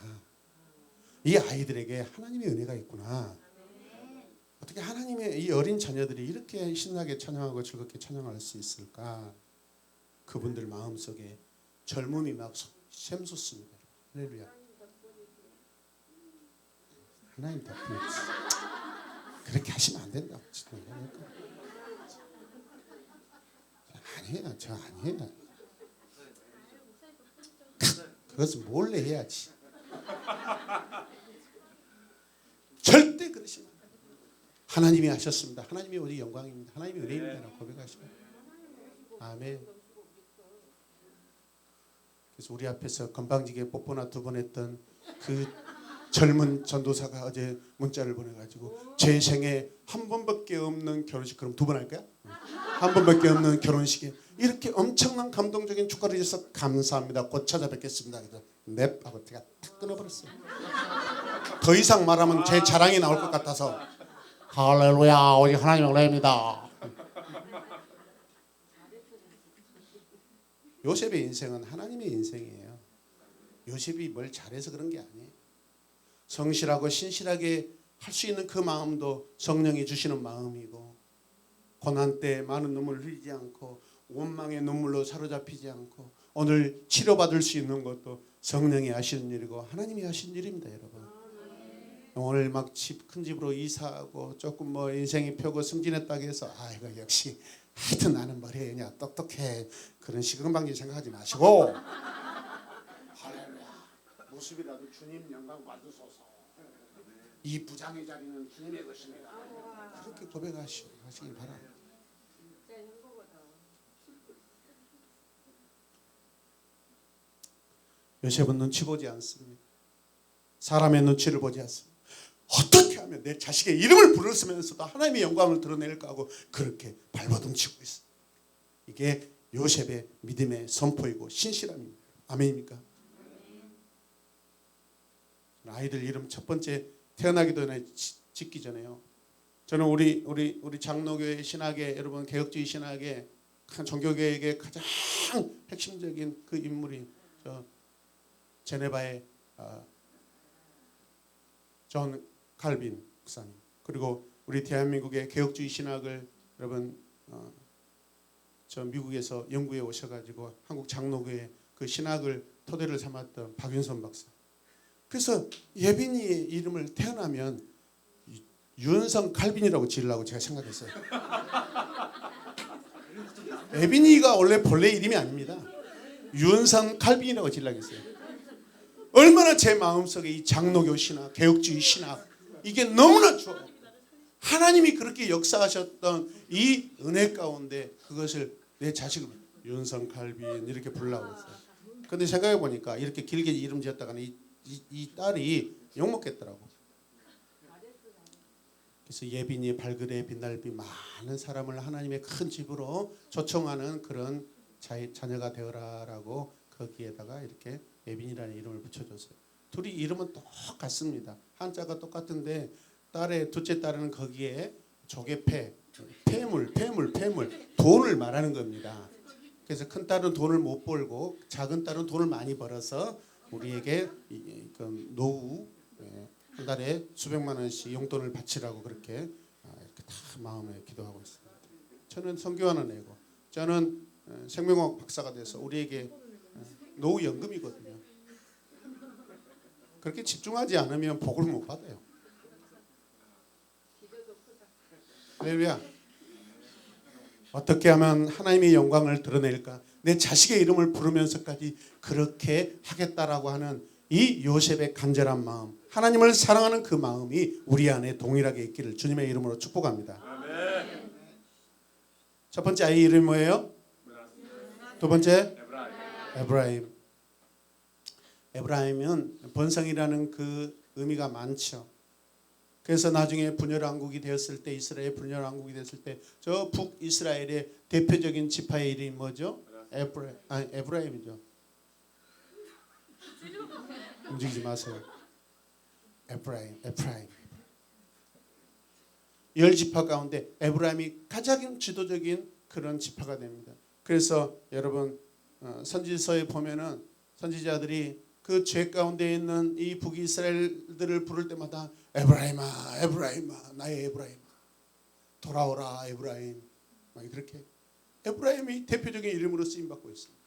A: 이 아이들에게 하나님의 은혜가 있구나. 어떻게 하나님의 이 어린 자녀들이 이렇게 신나게 찬양하고 즐겁게 찬양할 수 있을까. 그분들 마음속에 젊음이 막 샘솟습니다. 할렐루야. 하나님 덕분에 그렇게 하시면 안 된다고. 아니에요. 저 아니에요. 그것은 몰래 해야지. 절대 그러시면 안 돼요. 하나님이 하셨습니다. 하나님이 우리 영광입니다. 하나님이 은혜입니다. 고백하시면 아멘. 그래서 우리 앞에서 건방지게 뽀뽀나 2번 했던 그 젊은 전도사가 어제 문자를 보내가지고 제 생에 한 번밖에 없는 결혼식 그럼 2번 할 거야? 한 번밖에 없는 결혼식에 이렇게 엄청난 감동적인 축가를 해주셔서 감사합니다. 곧 찾아뵙겠습니다. 그래서 넵 하고 제가 탁 끊어버렸어요. 더 이상 말하면 제 자랑이 나올 것 같아서 할렐루야 오직 하나님의 은혜입니다. 요셉의 인생은 하나님의 인생이에요. 요셉이 뭘 잘해서 그런 게 아니에요. 성실하고 신실하게 할 수 있는 그 마음도 성령이 주시는 마음이고, 고난 때 많은 눈물을 흘리지 않고 원망의 눈물로 사로잡히지 않고 오늘 치료받을 수 있는 것도 성령이 하시는 일이고 하나님이 하시는 일입니다, 여러분. 오늘 막 큰 집으로 이사하고 조금 뭐 인생이 펴고 승진했다고 해서 이거 역시 하여튼 나는 머리에 그냥 똑똑해, 그런 시금방지 생각하지 마시고 할렐루야, 모습이라도 주님 영광 받으소서, 이 부장의 자리는 주님의 것입니다, 그렇게 고백하시기 바랍니다. 요셉은 눈치 보지 않습니다. 사람의 눈치를 보지 않습니다. 어떻게 하면 내 자식의 이름을 부르면서도 하나님의 영광을 드러낼까 하고 그렇게 발버둥치고 있습니다. 이게 요셉의 믿음의 선포이고 신실함입니다. 아멘입니까? 아이들 이름 첫 번째 태어나기도 전에 짓기 전에요. 저는 우리 장로교회 신학의, 여러분 개혁주의 신학의 종교개혁의 가장 핵심적인 그 인물이 제네바의 존 칼빈 목사님, 그리고 우리 대한민국의 개혁주의 신학을 여러분 저 미국에서 연구해 오셔가지고 한국 장로교회 그 신학을 토대를 삼았던 박윤선 박사. 그래서 예빈이의 이름을 태어나면 윤성 칼빈이라고 지으려고 제가 생각했어요. 예빈이가 원래 본래 이름이 아닙니다. 윤성 칼빈이라고 지으려고 했어요. 얼마나 제 마음속에 이 장로교 신학, 개혁주의 신학 이게 너무나 좋아. 하나님이 그렇게 역사하셨던 이 은혜 가운데 그것을 내 자식을 윤성 칼빈 이렇게 부르려고 했어요. 그런데 생각해 보니까 이렇게 길게 이름 지었다가는 이 딸이 욕먹겠더라고. 그래서 예빈이 발그레 빛날비 많은 사람을 하나님의 큰 집으로 초청하는 그런 자녀가 되어라라고 거기에다가 이렇게 예빈이라는 이름을 붙여줬어요. 둘이 이름은 똑같습니다. 한자가 똑같은데 둘째 딸은 거기에 조개패, 폐물, 돈을 말하는 겁니다. 그래서 큰 딸은 돈을 못 벌고 작은 딸은 돈을 많이 벌어서 우리에게 노후 한 달에 수백만 원씩 용돈을 바치라고 그렇게 다 마음에 기도하고 있습니다. 저는 선교하는 애고, 저는 생명과학 박사가 돼서 우리에게 노후 연금이거든요. 그렇게 집중하지 않으면 복을 못 받아요. 할렐루야. 어떻게 하면 하나님의 영광을 드러낼까? 내 자식의 이름을 부르면서까지 그렇게 하겠다라고 하는 이 요셉의 간절한 마음, 하나님을 사랑하는 그 마음이 우리 안에 동일하게 있기를 주님의 이름으로 축복합니다.
B: 아멘.
A: 첫 번째 아이 이름이 뭐예요? 두 번째 에브라임. 에브라임은 번성이라는 그 의미가 많죠. 그래서 나중에 분열왕국이 되었을 때, 이스라엘 분열왕국이 됐을 때 저 북이스라엘의 대표적인 지파의 이름이 뭐죠? 에브라임이죠. 움직이지 마세요. 에브라임. 10지파 가운데 에브라임이 가장 지도적인 그런 지파가 됩니다. 그래서 여러분 선지서에 보면은 선지자들이 그 죄 가운데 있는 이 북이스라엘들을 부를 때마다 에브라임아, 나의 에브라임아, 돌아오라 에브라임, 막 그렇게 에브라임이 대표적인 이름으로 쓰임 받고 있습니다.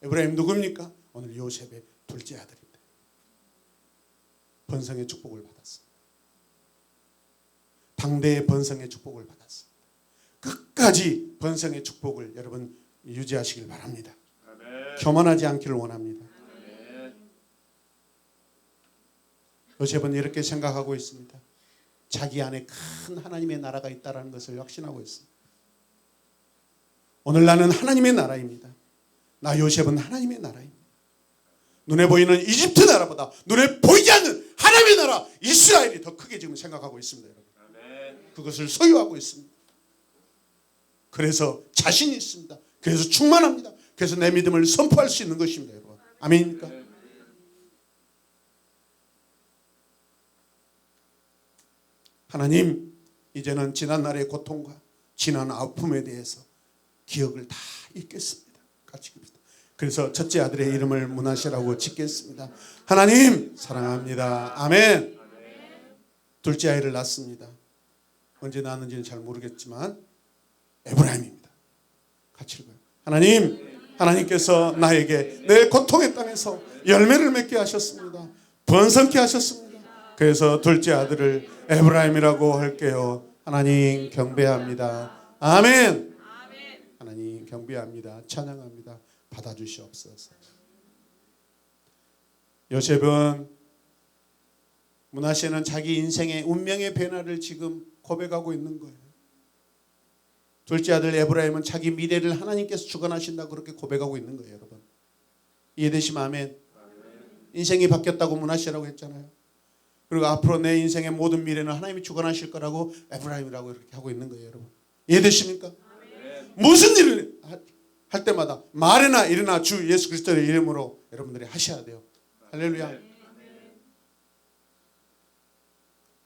A: 에브라임 누굽니까? 오늘 요셉의 둘째 아들입니다. 번성의 축복을 받았습니다. 당대의 번성의 축복을 받았습니다. 끝까지 번성의 축복을 여러분 유지하시길 바랍니다.
B: 아멘.
A: 교만하지 않기를 원합니다.
B: 아멘.
A: 요셉은 이렇게 생각하고 있습니다. 자기 안에 큰 하나님의 나라가 있다는 것을 확신하고 있습니다. 오늘 나는 하나님의 나라입니다. 나 요셉은 하나님의 나라입니다. 눈에 보이는 이집트 나라보다 눈에 보이지 않는 하나님의 나라 이스라엘이 더 크게 지금 생각하고 있습니다. 여러분.
B: 아멘.
A: 그것을 소유하고 있습니다. 그래서 자신이 있습니다. 그래서 충만합니다. 그래서 내 믿음을 선포할 수 있는 것입니다. 여러분. 아멘입니까? 하나님, 이제는 지난날의 고통과 지난 아픔에 대해서 기억을 다 잊겠습니다. 같이 깁시다. 그래서 첫째 아들의 이름을 문하시라고 짓겠습니다. 하나님 사랑합니다. 아멘. 둘째 아이를 낳습니다. 언제 낳았는지는 잘 모르겠지만 에브라임입니다. 같이 읽어요. 하나님께서 나에게 내 고통의 땅에서 열매를 맺게 하셨습니다. 번성케 하셨습니다. 그래서 둘째 아들을 에브라임이라고 할게요. 하나님 경배합니다. 아멘. 하나님 경배합니다. 찬양합니다. 받아주시옵소서. 요셉은 므낫세는 자기 인생의 운명의 변화를 지금 고백하고 있는 거예요. 둘째 아들 에브라임은 자기 미래를 하나님께서 주관하신다 그렇게 고백하고 있는 거예요. 여러분 이해되시면 아멘. 인생이 바뀌었다고 므낫세라고 했잖아요. 그리고 앞으로 내 인생의 모든 미래는 하나님이 주관하실 거라고 에브라임이라고 이렇게 하고 있는 거예요. 여러분 이해되십니까? 무슨 일을 할 때마다 말이나 일이나 주 예수 그리스도의 이름으로 여러분들이 하셔야 돼요. 할렐루야.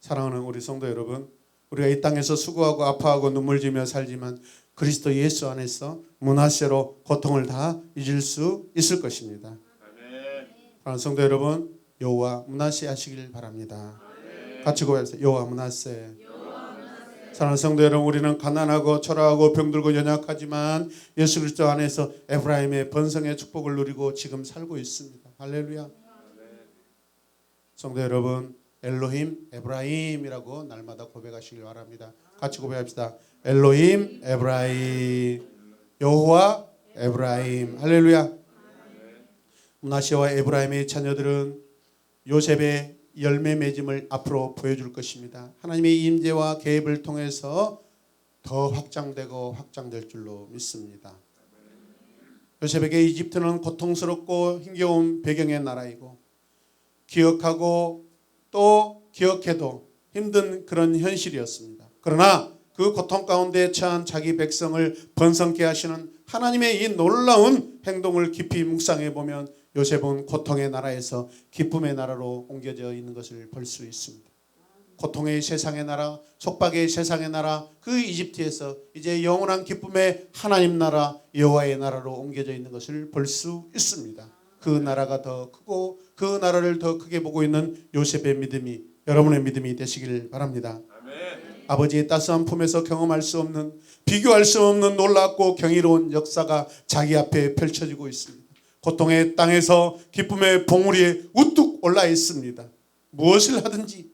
A: 사랑하는 우리 성도 여러분, 우리가 이 땅에서 수고하고 아파하고 눈물 지며 살지만 그리스도 예수 안에서 므낫세로 고통을 다 잊을 수 있을 것입니다. 사랑하는 성도 여러분, 여호와 므낫세 하시길 바랍니다. 같이 고백하세요. 여호와 므낫세. 사랑하는 성도 여러분, 우리는 가난하고 초라하고 병들고 연약하지만 예수 그리스도 안에서 에브라임의 번성의 축복을 누리고 지금 살고 있습니다. 할렐루야. 성도 여러분, 엘로힘 에브라임이라고 날마다 고백하시길 바랍니다. 같이 고백합시다. 엘로힘 에브라임, 여호와 에브라임. 할렐루야. 므낫세와 에브라임의 자녀들은 요셉의 열매 맺음을 앞으로 보여줄 것입니다. 하나님의 임재와 계획을 통해서 더 확장되고 확장될 줄로 믿습니다. 요셉에게 이집트는 고통스럽고 힘겨운 배경의 나라이고 기억하고 또 기억해도 힘든 그런 현실이었습니다. 그러나 그 고통 가운데 처한 자기 백성을 번성케 하시는 하나님의 이 놀라운 행동을 깊이 묵상해 보면 요셉은 고통의 나라에서 기쁨의 나라로 옮겨져 있는 것을 볼 수 있습니다. 고통의 세상의 나라, 속박의 세상의 나라, 그 이집트에서 이제 영원한 기쁨의 하나님 나라, 여호와의 나라로 옮겨져 있는 것을 볼 수 있습니다. 그 나라가 더 크고 그 나라를 더 크게 보고 있는 요셉의 믿음이 여러분의 믿음이 되시길 바랍니다.
B: 아멘.
A: 아버지의 따스한 품에서 경험할 수 없는, 비교할 수 없는 놀랍고 경이로운 역사가 자기 앞에 펼쳐지고 있습니다. 고통의 땅에서 기쁨의 봉우리에 우뚝 올라 있습니다. 무엇을 하든지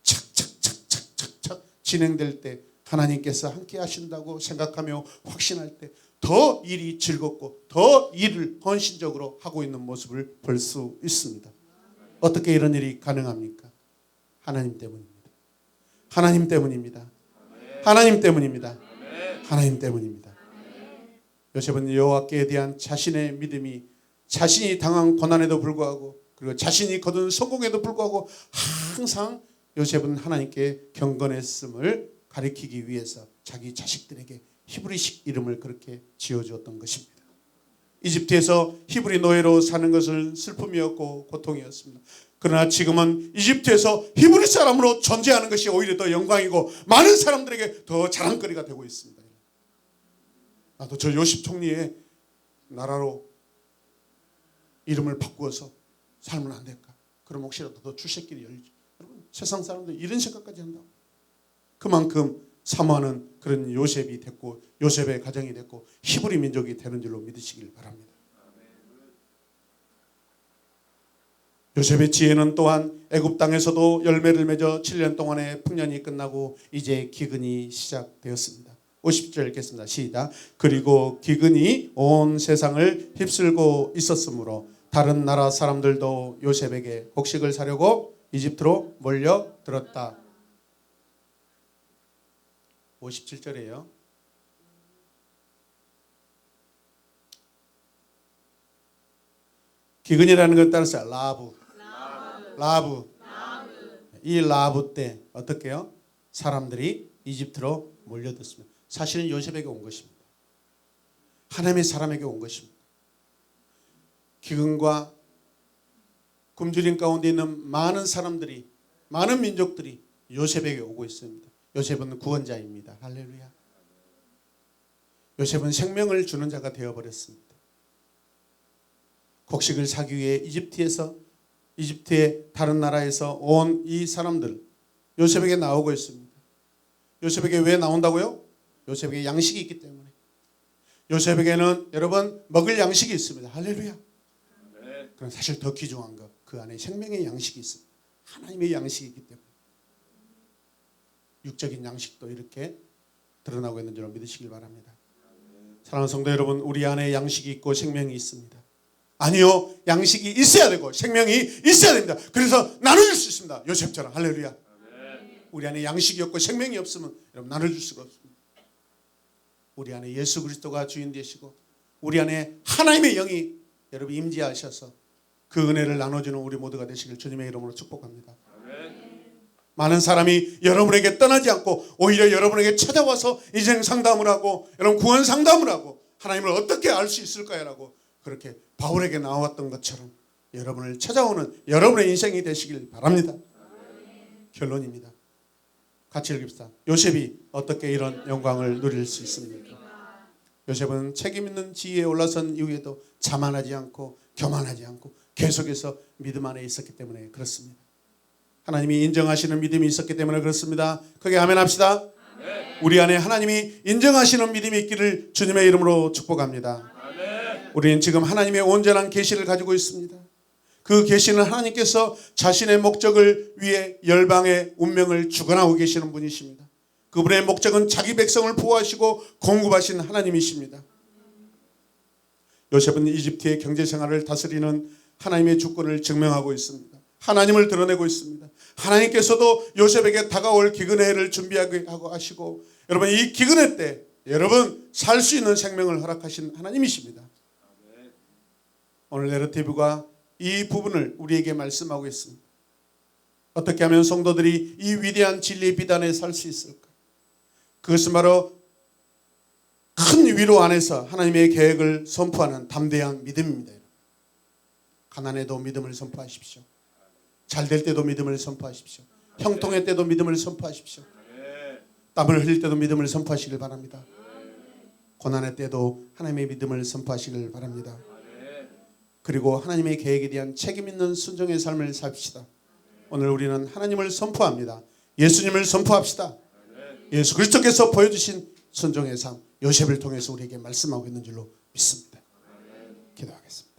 A: 착착착착착착 진행될 때 하나님께서 함께 하신다고 생각하며 확신할 때 더 일이 즐겁고 더 일을 헌신적으로 하고 있는 모습을 볼 수 있습니다. 어떻게 이런 일이 가능합니까? 하나님 때문입니다. 하나님 때문입니다. 하나님 때문입니다. 하나님 때문입니다. 요셉은 여호와께 대한 자신의 믿음이 자신이 당한 고난에도 불구하고 그리고 자신이 거둔 성공에도 불구하고 항상 요셉은 하나님께 경건했음을 가리키기 위해서 자기 자식들에게 히브리식 이름을 그렇게 지어주었던 것입니다. 이집트에서 히브리 노예로 사는 것은 슬픔이었고 고통이었습니다. 그러나 지금은 이집트에서 히브리 사람으로 존재하는 것이 오히려 더 영광이고 많은 사람들에게 더 자랑거리가 되고 있습니다. 나도 저 요셉 총리의 나라로 이름을 바꾸어서 살면 안 될까? 그럼 혹시라도 더 출세길이 열리죠. 여러분 세상 사람들 이런 생각까지 한다고. 그만큼 사모하는 그런 요셉이 됐고 요셉의 가정이 됐고 히브리 민족이 되는 줄로 믿으시길 바랍니다. 요셉의 지혜는 또한 애굽 땅에서도 열매를 맺어 7년 동안의 풍년이 끝나고 이제 기근이 시작되었습니다. 50절 읽겠습니다. 시작. 그리고 기근이 온 세상을 휩쓸고 있었으므로 다른 나라 사람들도 요셉에게 곡식을 사려고 이집트로 몰려들었다. 57절이에요. 기근이라는 것 따라서 라브. 이 라브 때 어떻게 해요? 사람들이 이집트로 몰려들었습니다. 사실은 요셉에게 온 것입니다. 하나님의 사람에게 온 것입니다. 기근과 굶주림 가운데 있는 많은 사람들이 많은 민족들이 요셉에게 오고 있습니다. 요셉은 구원자입니다. 할렐루야. 요셉은 생명을 주는 자가 되어버렸습니다. 곡식을 사기 위해 이집트의 다른 나라에서 온 이 사람들 요셉에게 나오고 있습니다. 요셉에게 왜 나온다고요? 요셉에게 양식이 있기 때문에. 요셉에게는 여러분 먹을 양식이 있습니다. 할렐루야. 그럼 사실 더 귀중한 것, 그 안에 생명의 양식이 있습니다. 하나님의 양식이 있기 때문에. 육적인 양식도 이렇게 드러나고 있는 줄 믿으시길 바랍니다. 사랑하는 성도 여러분, 우리 안에 양식이 있고 생명이 있습니다. 아니요, 양식이 있어야 되고 생명이 있어야 됩니다. 그래서 나눠줄 수 있습니다. 요셉처럼. 할렐루야. 우리 안에 양식이 없고 생명이 없으면 여러분 나눠줄 수가 없습니다. 우리 안에 예수 그리스도가 주인 되시고 우리 안에 하나님의 영이 여러분 임재하셔서 그 은혜를 나눠주는 우리 모두가 되시길 주님의 이름으로 축복합니다. 많은 사람이 여러분에게 떠나지 않고 오히려 여러분에게 찾아와서 인생 상담을 하고 여러분 구원 상담을 하고 하나님을 어떻게 알 수 있을까요라고 그렇게 바울에게 나왔던 것처럼 여러분을 찾아오는 여러분의 인생이 되시길 바랍니다. 결론입니다. 같이 읽읍시다. 요셉이 어떻게 이런 영광을 누릴 수 있습니까? 요셉은 책임 있는 지위에 올라선 이후에도 자만하지 않고 교만하지 않고 계속해서 믿음 안에 있었기 때문에 그렇습니다. 하나님이 인정하시는 믿음이 있었기 때문에 그렇습니다. 크게 아멘 합시다. 우리 안에 하나님이 인정하시는 믿음이 있기를 주님의 이름으로 축복합니다. 우리는 지금 하나님의 온전한 계시를 가지고 있습니다. 그 계시는 하나님께서 자신의 목적을 위해 열방의 운명을 주관하고 계시는 분이십니다. 그분의 목적은 자기 백성을 보호하시고 공급하신 하나님이십니다. 요셉은 이집트의 경제생활을 다스리는 하나님의 주권을 증명하고 있습니다. 하나님을 드러내고 있습니다. 하나님께서도 요셉에게 다가올 기근의 해를 준비하게 하고 하시고 여러분 이 기근의 때 여러분 살 수 있는 생명을 허락하신 하나님이십니다. 오늘 내러티브가 이 부분을 우리에게 말씀하고 있습니다. 어떻게 하면 성도들이 이 위대한 진리의 비단에 살 수 있을까? 그것은 바로 큰 위로 안에서 하나님의 계획을 선포하는 담대한 믿음입니다. 가난해도 믿음을 선포하십시오. 잘 될 때도 믿음을 선포하십시오. 형통의 때도 믿음을 선포하십시오. 땀을 흘릴 때도 믿음을 선포하시길 바랍니다. 고난의 때도 하나님의 믿음을 선포하시길 바랍니다. 그리고 하나님의 계획에 대한 책임 있는 순종의 삶을 삽시다. 오늘 우리는 하나님을 선포합니다. 예수님을 선포합시다. 예수 그리스도께서 보여주신 순종의 삶 요셉을 통해서 우리에게 말씀하고 있는 줄로 믿습니다. 기도하겠습니다.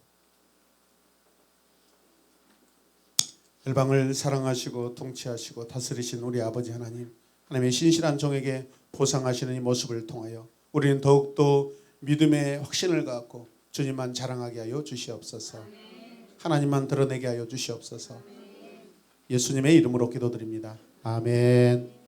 A: 열방을 사랑하시고 통치하시고 다스리신 우리 아버지 하나님, 하나님의 신실한 종에게 보상하시는 이 모습을 통하여 우리는 더욱더 믿음의 확신을 갖고 주님만 자랑하게 하여 주시옵소서. 하나님만 드러내게 하여 주시옵소서. 예수님의 이름으로 기도드립니다. 아멘.